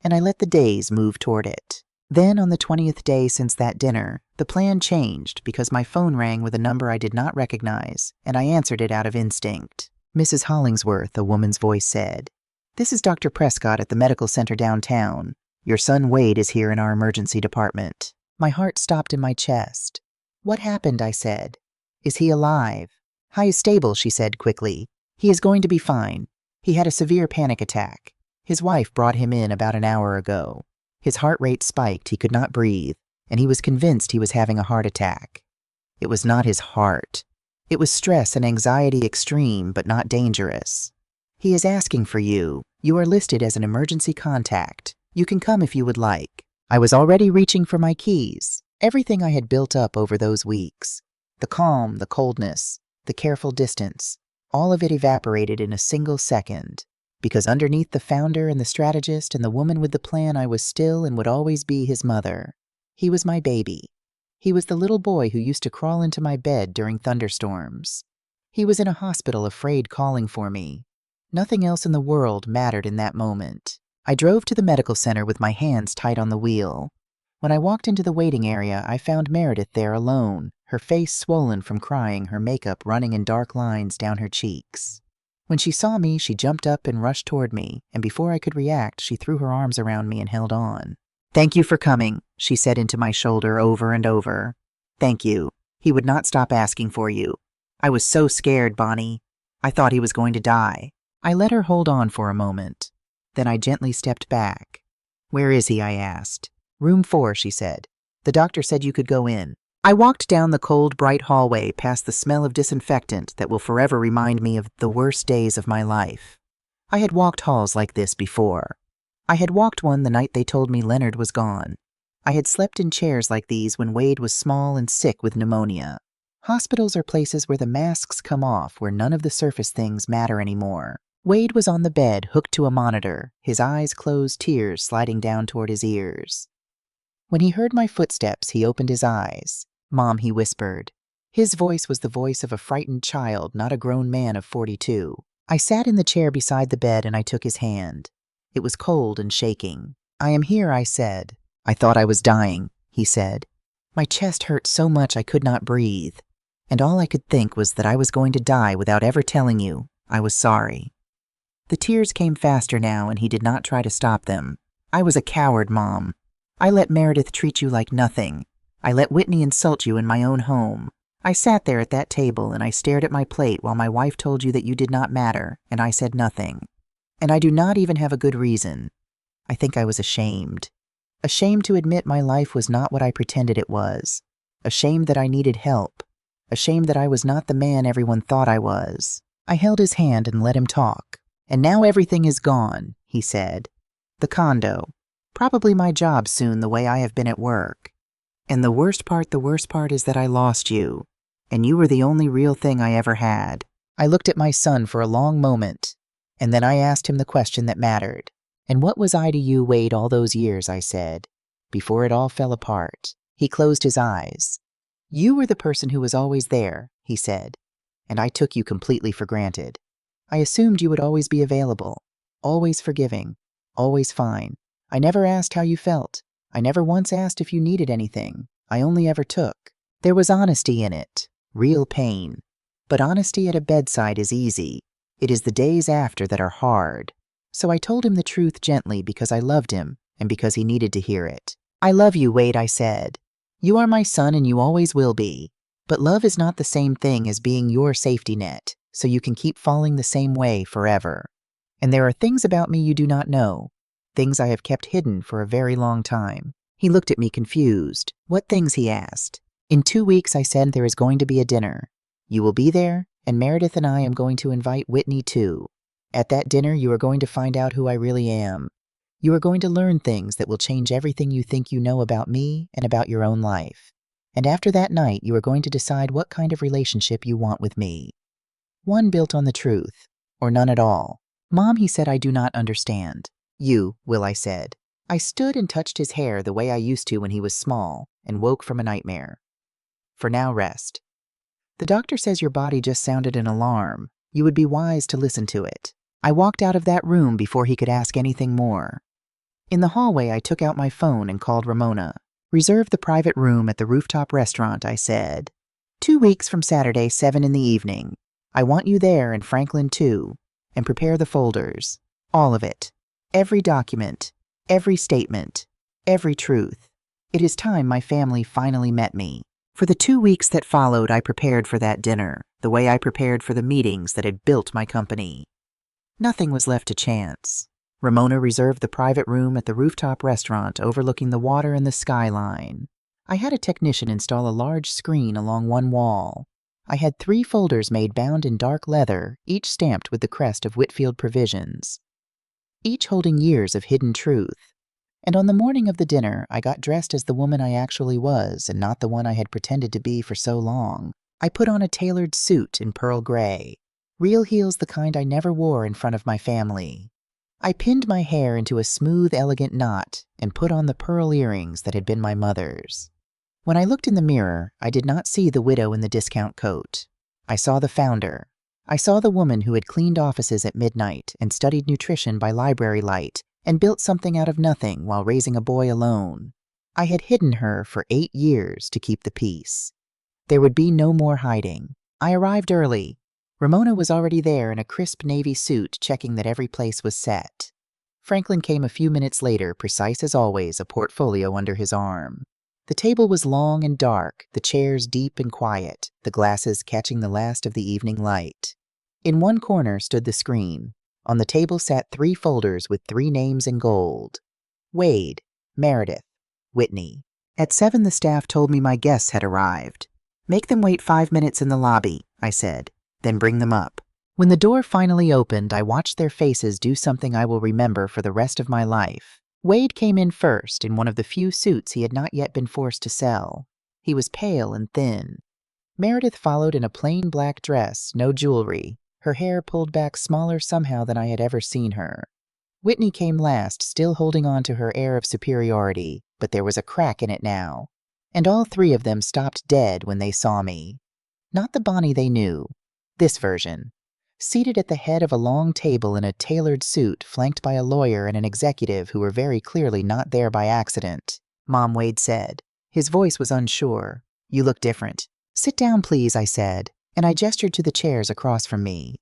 Speaker 1: and I let the days move toward it. Then, on the 20th day since that dinner, the plan changed because my phone rang with a number I did not recognize, and I answered it out of instinct. Mrs. Hollingsworth, a woman's voice said, "This is Dr. Prescott at the medical center downtown. Your son Wade is here in our emergency department." My heart stopped in my chest. "What happened?" I said. "Is he alive?" "He is stable," she said quickly. "He is going to be fine. He had a severe panic attack. His wife brought him in about an hour ago. His heart rate spiked, he could not breathe, and he was convinced he was having a heart attack. It was not his heart. It was stress and anxiety extreme, but not dangerous. He is asking for you. You are listed as an emergency contact. You can come if you would like." I was already reaching for my keys. Everything I had built up over those weeks. The calm, the coldness, the careful distance, all of it evaporated in a single second. Because underneath the founder and the strategist and the woman with the plan, I was still and would always be his mother. He was my baby. He was the little boy who used to crawl into my bed during thunderstorms. He was in a hospital afraid calling for me. Nothing else in the world mattered in that moment. I drove to the medical center with my hands tight on the wheel. When I walked into the waiting area, I found Meredith there alone, her face swollen from crying, her makeup running in dark lines down her cheeks. When she saw me, she jumped up and rushed toward me, and before I could react, she threw her arms around me and held on. "Thank you for coming," she said into my shoulder over and over. "Thank you. He would not stop asking for you. I was so scared, Bonnie. I thought he was going to die." I let her hold on for a moment. Then I gently stepped back. "Where is he?" I asked. "Room 4, she said. "The doctor said you could go in." I walked down the cold, bright hallway past the smell of disinfectant that will forever remind me of the worst days of my life. I had walked halls like this before. I had walked one the night they told me Leonard was gone. I had slept in chairs like these when Wade was small and sick with pneumonia. Hospitals are places where the masks come off, where none of the surface things matter anymore. Wade was on the bed, hooked to a monitor, his eyes closed, tears sliding down toward his ears. When he heard my footsteps, he opened his eyes. "Mom," he whispered. His voice was the voice of a frightened child, not a grown man of 42. I sat in the chair beside the bed and I took his hand. It was cold and shaking. "I am here," I said. "I thought I was dying," he said. My chest hurt so much I could not breathe, and all I could think was that I was going to die without ever telling you. I was sorry. The tears came faster now, and he did not try to stop them. "I was a coward, Mom. I let Meredith treat you like nothing. I let Whitney insult you in my own home. I sat there at that table and I stared at my plate while my wife told you that you did not matter, and I said nothing. And I do not even have a good reason. I think I was ashamed. Ashamed to admit my life was not what I pretended it was. Ashamed that I needed help. Ashamed that I was not the man everyone thought I was. I held his hand and let him talk. And now everything is gone, he said. The condo. Probably my job soon the way I have been at work. And the worst part is that I lost you. And you were the only real thing I ever had. I looked at my son for a long moment. And then I asked him the question that mattered. And what was I to you, Wade, all those years, I said, before it all fell apart? He closed his eyes. You were the person who was always there, he said, and I took you completely for granted. I assumed you would always be available, always forgiving, always fine. I never asked how you felt. I never once asked if you needed anything. I only ever took. There was honesty in it, real pain. But honesty at a bedside is easy. It is the days after that are hard. So I told him the truth gently because I loved him and because he needed to hear it. I love you, Wade, I said. You are my son and you always will be. But love is not the same thing as being your safety net, so you can keep falling the same way forever. And there are things about me you do not know, things I have kept hidden for a very long time. He looked at me confused. What things, he asked. In 2 weeks, I said, there is going to be a dinner. You will be there, and Meredith and I am going to invite Whitney too. At that dinner, you are going to find out who I really am. You are going to learn things that will change everything you think you know about me and about your own life. And after that night, you are going to decide what kind of relationship you want with me. One built on the truth, or none at all. Mom, he said, I do not understand. You, Will, I said. I stood and touched his hair the way I used to when he was small and woke from a nightmare. For now, rest. The doctor says your body just sounded an alarm. You would be wise to listen to it. I walked out of that room before he could ask anything more. In the hallway, I took out my phone and called Ramona. Reserve the private room at the rooftop restaurant, I said. 2 weeks from Saturday, 7 in the evening. I want you there and Franklin too. And prepare the folders. All of it. Every document. Every statement. Every truth. It is time my family finally met me. For the 2 weeks that followed, I prepared for that dinner, the way I prepared for the meetings that had built my company. Nothing was left to chance. Ramona reserved the private room at the rooftop restaurant overlooking the water and the skyline. I had a technician install a large screen along one wall. I had 3 folders made bound in dark leather, each stamped with the crest of Whitfield Provisions, each holding years of hidden truth. And on the morning of the dinner, I got dressed as the woman I actually was and not the one I had pretended to be for so long. I put on a tailored suit in pearl gray, real heels the kind I never wore in front of my family. I pinned my hair into a smooth, elegant knot and put on the pearl earrings that had been my mother's. When I looked in the mirror, I did not see the widow in the discount coat. I saw the founder. I saw the woman who had cleaned offices at midnight and studied nutrition by library light and built something out of nothing while raising a boy alone. I had hidden her for 8 years to keep the peace. There would be no more hiding. I arrived early. Ramona was already there in a crisp navy suit, checking that every place was set. Franklin came a few minutes later, precise as always, a portfolio under his arm. The table was long and dark, the chairs deep and quiet, the glasses catching the last of the evening light. In one corner stood the screen. On the table sat 3 folders with 3 names in gold. Wade, Meredith, Whitney. At 7, the staff told me my guests had arrived. Make them wait 5 minutes in the lobby, I said, then bring them up. When the door finally opened, I watched their faces do something I will remember for the rest of my life. Wade came in first in one of the few suits he had not yet been forced to sell. He was pale and thin. Meredith followed in a plain black dress, no jewelry, her hair pulled back smaller somehow than I had ever seen her. Whitney came last, still holding on to her air of superiority, but there was a crack in it now. And all 3 of them stopped dead when they saw me. Not the Bonnie they knew. This version. Seated at the head of a long table in a tailored suit, flanked by a lawyer and an executive who were very clearly not there by accident. Mom, Wade said. His voice was unsure. You look different. Sit down, please, I said, and I gestured to the chairs across from me.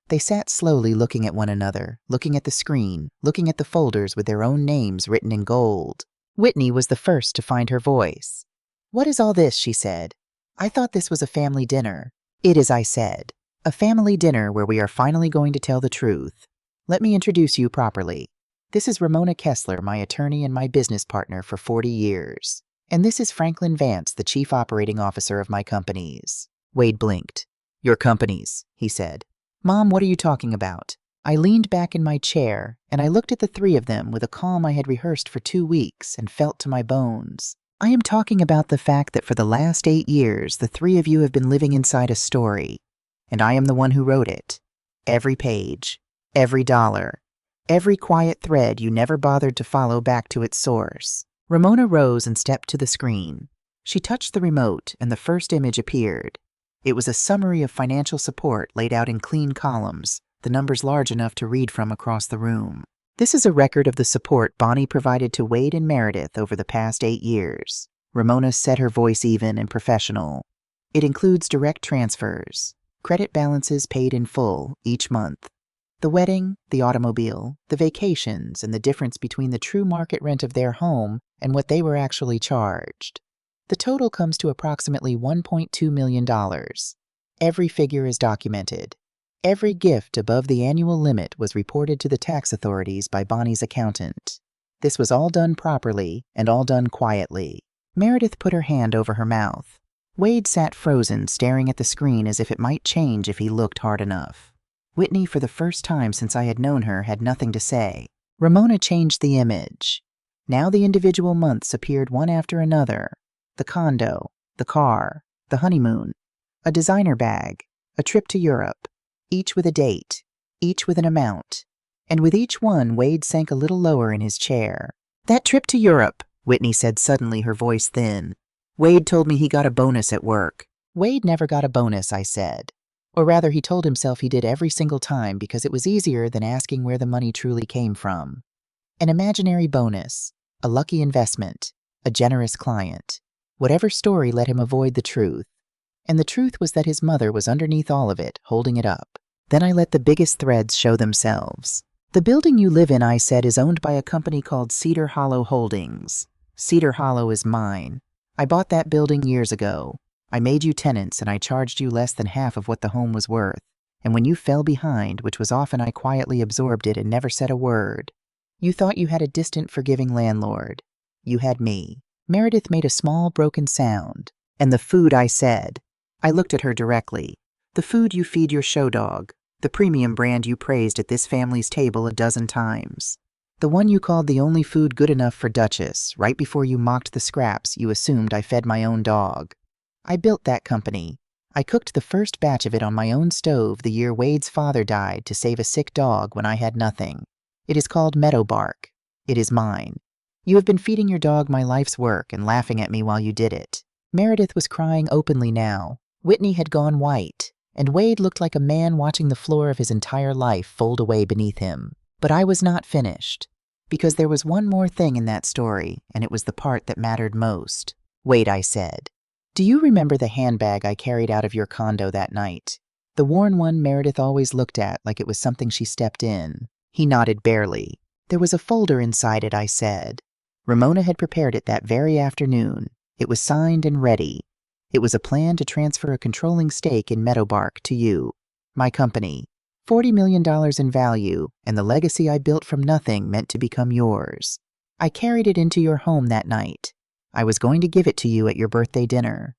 Speaker 1: They sat slowly looking at one another, looking at the screen, looking at the folders with their own names written in gold. Whitney was the first to find her voice. What is all this, she said. I thought this was a family dinner. It is, I said. A family dinner where we are finally going to tell the truth. Let me introduce you properly. This is Ramona Kessler, my attorney and my business partner for 40 years. And this is Franklin Vance, the chief operating officer of my companies. Wade blinked. Your companies, he said. Mom, what are you talking about? I leaned back in my chair, and I looked at the three of them with a calm I had rehearsed for 2 weeks and felt to my bones. I am talking about the fact that for the last 8 years, the three of you have been living inside a story, and I am the one who wrote it. Every page, every dollar, every quiet thread you never bothered to follow back to its source. Ramona rose and stepped to the screen. She touched the remote, and the first image appeared. It was a summary of financial support laid out in clean columns, the numbers large enough to read from across the room. This is a record of the support Bonnie provided to Wade and Meredith over the past 8 years. Ramona set her voice even and professional. It includes direct transfers, credit balances paid in full each month, the wedding, the automobile, the vacations, and the difference between the true market rent of their home and what they were actually charged. The total comes to approximately $1.2 million. Every figure is documented. Every gift above the annual limit was reported to the tax authorities by Bonnie's accountant. This was all done properly and all done quietly. Meredith put her hand over her mouth. Wade sat frozen, staring at the screen as if it might change if he looked hard enough. Whitney, for the first time since I had known her, had nothing to say. Ramona changed the image. Now the individual months appeared one after another. The condo, the car, the honeymoon, a designer bag, a trip to Europe, each with a date, each with an amount. And with each one, Wade sank a little lower in his chair. That trip to Europe, Whitney said suddenly, her voice thin. Wade told me he got a bonus at work. Wade never got a bonus, I said. Or rather, he told himself he did every single time because it was easier than asking where the money truly came from. An imaginary bonus, a lucky investment, a generous client. Whatever story let him avoid the truth. And the truth was that his mother was underneath all of it, holding it up. Then I let the biggest threads show themselves. The building you live in, I said, is owned by a company called Cedar Hollow Holdings. Cedar Hollow is mine. I bought that building years ago. I made you tenants, and I charged you less than half of what the home was worth. And when you fell behind, which was often, I quietly absorbed it and never said a word. You thought you had a distant, forgiving landlord. You had me. Meredith made a small, broken sound. And the food, I said. I looked at her directly. The food you feed your show dog. The premium brand you praised at this family's table a dozen times. The one you called the only food good enough for Duchess, right before you mocked the scraps you assumed I fed my own dog. I built that company. I cooked the first batch of it on my own stove the year Wade's father died to save a sick dog when I had nothing. It is called Meadowbark. It is mine. You have been feeding your dog my life's work and laughing at me while you did it. Meredith was crying openly now. Whitney had gone white, and Wade looked like a man watching the floor of his entire life fold away beneath him. But I was not finished, because there was one more thing in that story, and it was the part that mattered most. Wade, I said. Do you remember the handbag I carried out of your condo that night? The worn one Meredith always looked at like it was something she stepped in. He nodded barely. There was a folder inside it, I said. Ramona had prepared it that very afternoon. It was signed and ready. It was a plan to transfer a controlling stake in Meadowbark to you, my company. $40 million in value, and the legacy I built from nothing meant to become yours. I carried it into your home that night. I was going to give it to you at your birthday dinner.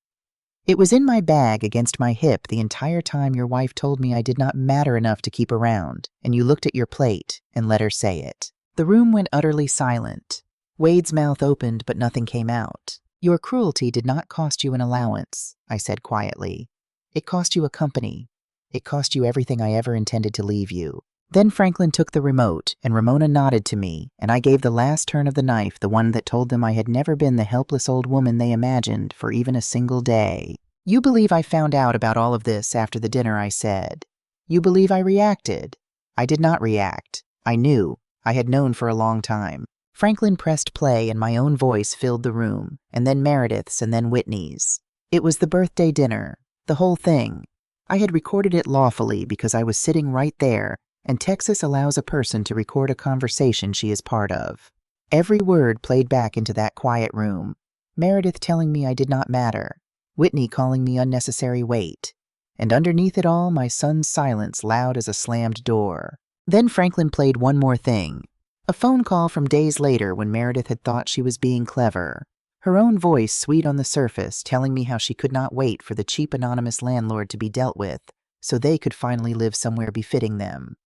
Speaker 1: It was in my bag against my hip the entire time your wife told me I did not matter enough to keep around, and you looked at your plate and let her say it. The room went utterly silent. Wade's mouth opened, but nothing came out. Your cruelty did not cost you an allowance, I said quietly. It cost you a company. It cost you everything I ever intended to leave you. Then Franklin took the remote, and Ramona nodded to me, and I gave the last turn of the knife, the one that told them I had never been the helpless old woman they imagined for even a single day. You believe I found out about all of this after the dinner, I said. You believe I reacted. I did not react. I knew. I had known for a long time. Franklin pressed play, and my own voice filled the room, and then Meredith's, and then Whitney's. It was the birthday dinner, the whole thing. I had recorded it lawfully because I was sitting right there, and Texas allows a person to record a conversation she is part of. Every word played back into that quiet room. Meredith telling me I did not matter. Whitney calling me unnecessary weight. And underneath it all, my son's silence loud as a slammed door. Then Franklin played one more thing. A phone call from days later when Meredith had thought she was being clever. Her own voice sweet on the surface, telling me how she could not wait for the cheap anonymous landlord to be dealt with, so they could finally live somewhere befitting them.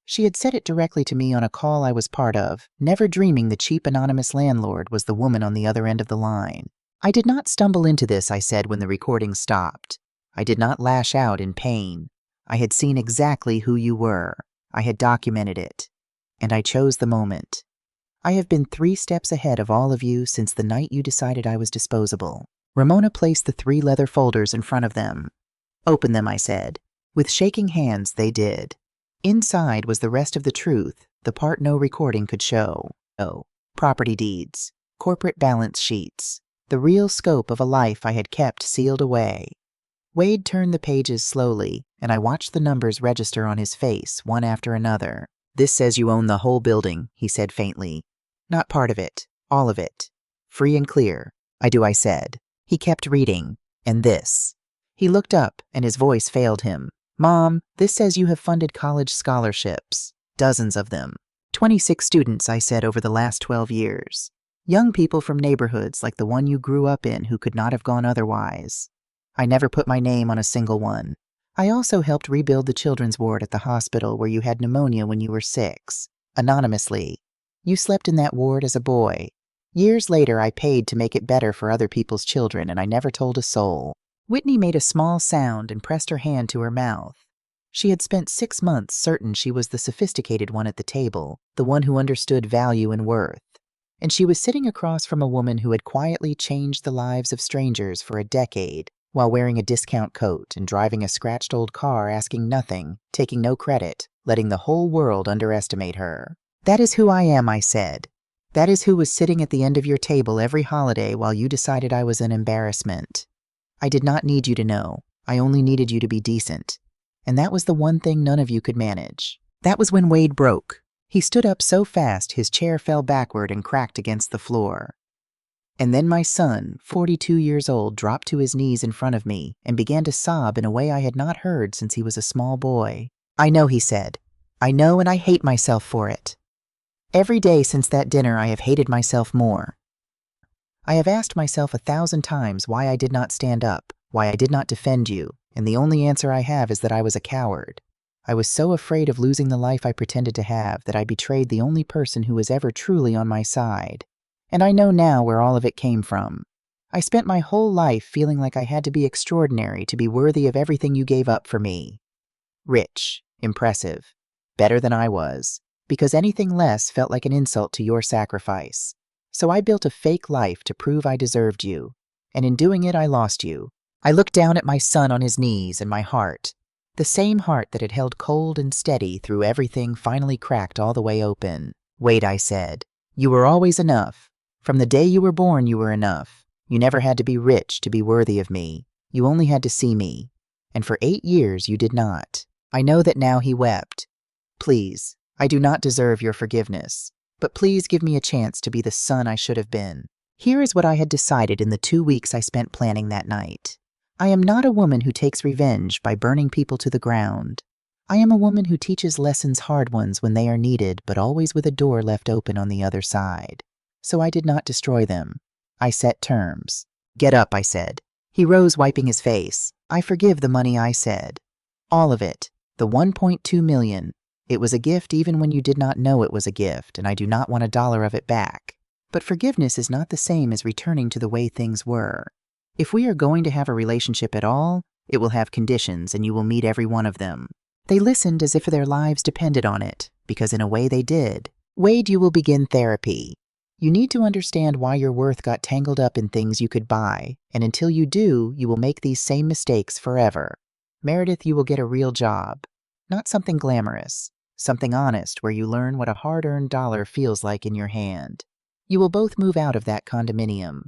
Speaker 1: She had said it directly to me on a call I was part of, never dreaming the cheap anonymous landlord was the woman on the other end of the line. I did not stumble into this, I said when the recording stopped. I did not lash out in pain. I had seen exactly who you were. I had documented it. And I chose the moment. I have been 3 steps ahead of all of you since the night you decided I was disposable. Ramona placed the 3 leather folders in front of them. Open them, I said. With shaking hands, they did. Inside was the rest of the truth, the part no recording could show. Oh, property deeds, corporate balance sheets, the real scope of a life I had kept sealed away. Wade turned the pages slowly, and I watched the numbers register on his face, one after another. This says you own the whole building, he said faintly. Not part of it, all of it. Free and clear. I do, I said. He kept reading. And this. He looked up, and his voice failed him. Mom, this says you have funded college scholarships. Dozens of them. 26 students, I said, over the last 12 years. Young people from neighborhoods like the one you grew up in who could not have gone otherwise. I never put my name on a single one. I also helped rebuild the children's ward at the hospital where you had pneumonia when you were 6. Anonymously. You slept in that ward as a boy. Years later, I paid to make it better for other people's children, and I never told a soul. Whitney made a small sound and pressed her hand to her mouth. She had spent 6 months certain she was the sophisticated one at the table, the one who understood value and worth. And she was sitting across from a woman who had quietly changed the lives of strangers for a decade, while wearing a discount coat and driving a scratched old car, asking nothing, taking no credit, letting the whole world underestimate her. That is who I am, I said. That is who was sitting at the end of your table every holiday while you decided I was an embarrassment. I did not need you to know. I only needed you to be decent. And that was the one thing none of you could manage. That was when Wade broke. He stood up so fast his chair fell backward and cracked against the floor. And then my son, 42 years old, dropped to his knees in front of me and began to sob in a way I had not heard since he was a small boy. I know, he said. I know, and I hate myself for it. Every day since that dinner I have hated myself more. I have asked myself 1,000 times why I did not stand up, why I did not defend you, and the only answer I have is that I was a coward. I was so afraid of losing the life I pretended to have that I betrayed the only person who was ever truly on my side. And I know now where all of it came from. I spent my whole life feeling like I had to be extraordinary to be worthy of everything you gave up for me. Rich, impressive, better than I was, because anything less felt like an insult to your sacrifice. So I built a fake life to prove I deserved you, and in doing it I lost you. I looked down at my son on his knees, and my heart, the same heart that had held cold and steady through everything, finally cracked all the way open. Wait, I said. You were always enough. From the day you were born, you were enough. You never had to be rich to be worthy of me. You only had to see me. And for 8 years you did not. I know that now, he wept. Please, I do not deserve your forgiveness. But please give me a chance to be the son I should have been. Here is what I had decided in the 2 weeks I spent planning that night. I am not a woman who takes revenge by burning people to the ground. I am a woman who teaches lessons, hard ones when they are needed, but always with a door left open on the other side. So I did not destroy them. I set terms. Get up, I said. He rose, wiping his face. I forgive the money, I said. All of it. The 1.2 million. It was a gift even when you did not know it was a gift, and I do not want $1 of it back. But forgiveness is not the same as returning to the way things were. If we are going to have a relationship at all, it will have conditions, and you will meet every one of them. They listened as if their lives depended on it, because in a way they did. Wade, you will begin therapy. You need to understand why your worth got tangled up in things you could buy, and until you do, you will make these same mistakes forever. Meredith, you will get a real job. Not something glamorous. Something honest where you learn what a hard-earned dollar feels like in your hand. You will both move out of that condominium.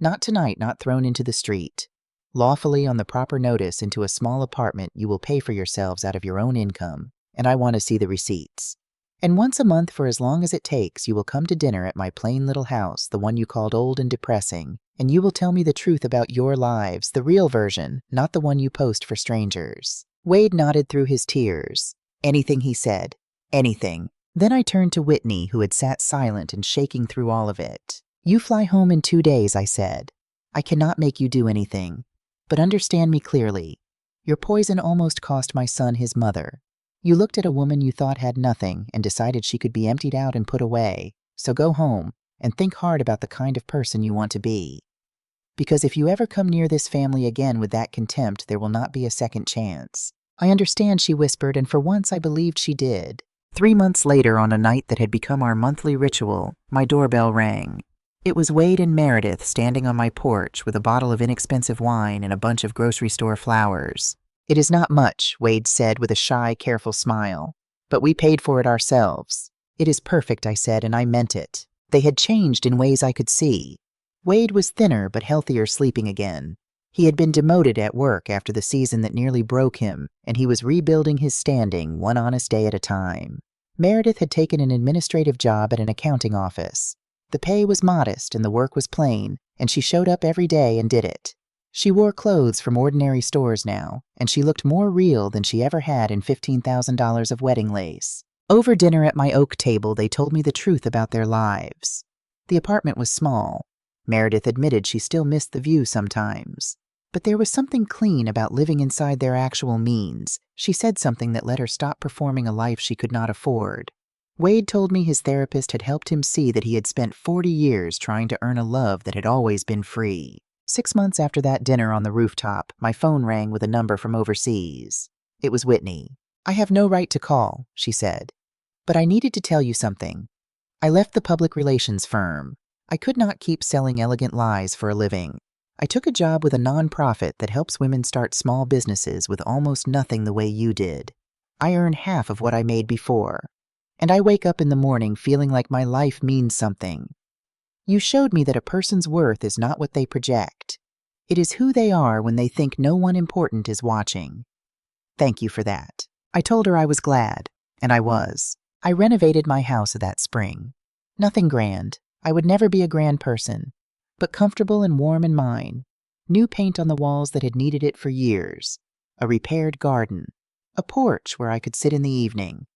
Speaker 1: Not tonight, not thrown into the street. Lawfully, on the proper notice, into a small apartment you will pay for yourselves out of your own income, and I want to see the receipts. And once a month, for as long as it takes, you will come to dinner at my plain little house, the one you called old and depressing, and you will tell me the truth about your lives, the real version, not the one you post for strangers." Wade nodded through his tears. "Anything," he said. "Anything." Then I turned to Whitney, who had sat silent and shaking through all of it. "You fly home in 2 days," I said. "I cannot make you do anything. But understand me clearly. Your poison almost cost my son his mother. You looked at a woman you thought had nothing and decided she could be emptied out and put away. So go home and think hard about the kind of person you want to be. Because if you ever come near this family again with that contempt, there will not be a second chance." "I understand," she whispered, and for once I believed she did. 3 months later, on a night that had become our monthly ritual, my doorbell rang. It was Wade and Meredith standing on my porch with a bottle of inexpensive wine and a bunch of grocery store flowers. "It is not much," Wade said with a shy, careful smile. "But we paid for it ourselves." "It is perfect," I said, and I meant it. They had changed in ways I could see. Wade was thinner but healthier, sleeping again. He had been demoted at work after the season that nearly broke him, and he was rebuilding his standing one honest day at a time. Meredith had taken an administrative job at an accounting office. The pay was modest and the work was plain, and she showed up every day and did it. She wore clothes from ordinary stores now, and she looked more real than she ever had in $15,000 of wedding lace. Over dinner at my oak table, they told me the truth about their lives. The apartment was small. Meredith admitted she still missed the view sometimes. But there was something clean about living inside their actual means. She said something that let her stop performing a life she could not afford. Wade told me his therapist had helped him see that he had spent 40 years trying to earn a love that had always been free. 6 months after that dinner on the rooftop, my phone rang with a number from overseas. It was Whitney. "I have no right to call," she said. "But I needed to tell you something. I left the public relations firm. I could not keep selling elegant lies for a living. I took a job with a nonprofit that helps women start small businesses with almost nothing the way you did. I earn half of what I made before. And I wake up in the morning feeling like my life means something. You showed me that a person's worth is not what they project. It is who they are when they think no one important is watching. Thank you for that." I told her I was glad, and I was. I renovated my house that spring. Nothing grand. I would never be a grand person, but comfortable and warm in mine. New paint on the walls that had needed it for years. A repaired garden. A porch where I could sit in the evening.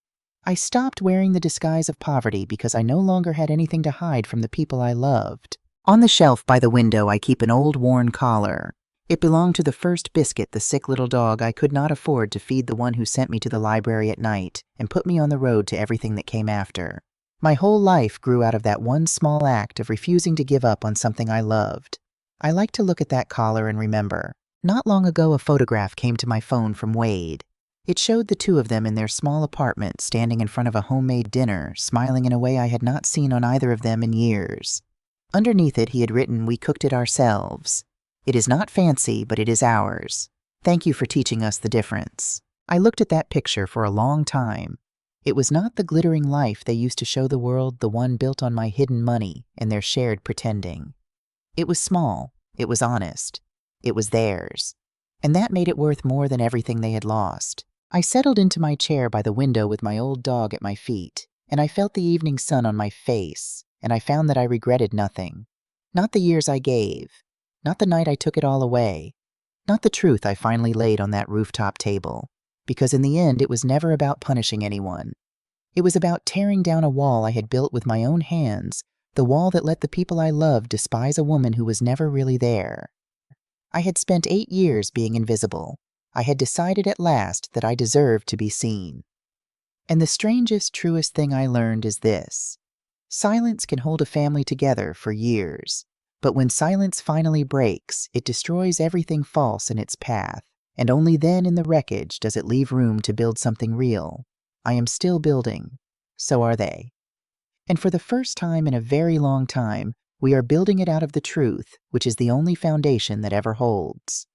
Speaker 1: I stopped wearing the disguise of poverty because I no longer had anything to hide from the people I loved. On the shelf by the window, I keep an old worn collar. It belonged to the first Biscuit, the sick little dog I could not afford to feed the one who sent me to the library at night and put me on the road to everything that came after. My whole life grew out of that one small act of refusing to give up on something I loved. I like to look at that collar and remember. Not long ago, a photograph came to my phone from Wade. It showed the two of them in their small apartment, standing in front of a homemade dinner, smiling in a way I had not seen on either of them in years. Underneath it, he had written, "We cooked it ourselves. It is not fancy, but it is ours. Thank you for teaching us the difference." I looked at that picture for a long time. It was not the glittering life they used to show the world, the one built on my hidden money and their shared pretending. It was small. It was honest. It was theirs. And that made it worth more than everything they had lost. I settled into my chair by the window with my old dog at my feet, and I felt the evening sun on my face, and I found that I regretted nothing. Not the years I gave. Not the night I took it all away. Not the truth I finally laid on that rooftop table. Because in the end, it was never about punishing anyone. It was about tearing down a wall I had built with my own hands, the wall that let the people I loved despise a woman who was never really there. I had spent 8 years being invisible. I had decided at last that I deserved to be seen. And the strangest, truest thing I learned is this. Silence can hold a family together for years. But when silence finally breaks, it destroys everything false in its path. And only then in the wreckage does it leave room to build something real. I am still building. So are they. And for the first time in a very long time, we are building it out of the truth, which is the only foundation that ever holds.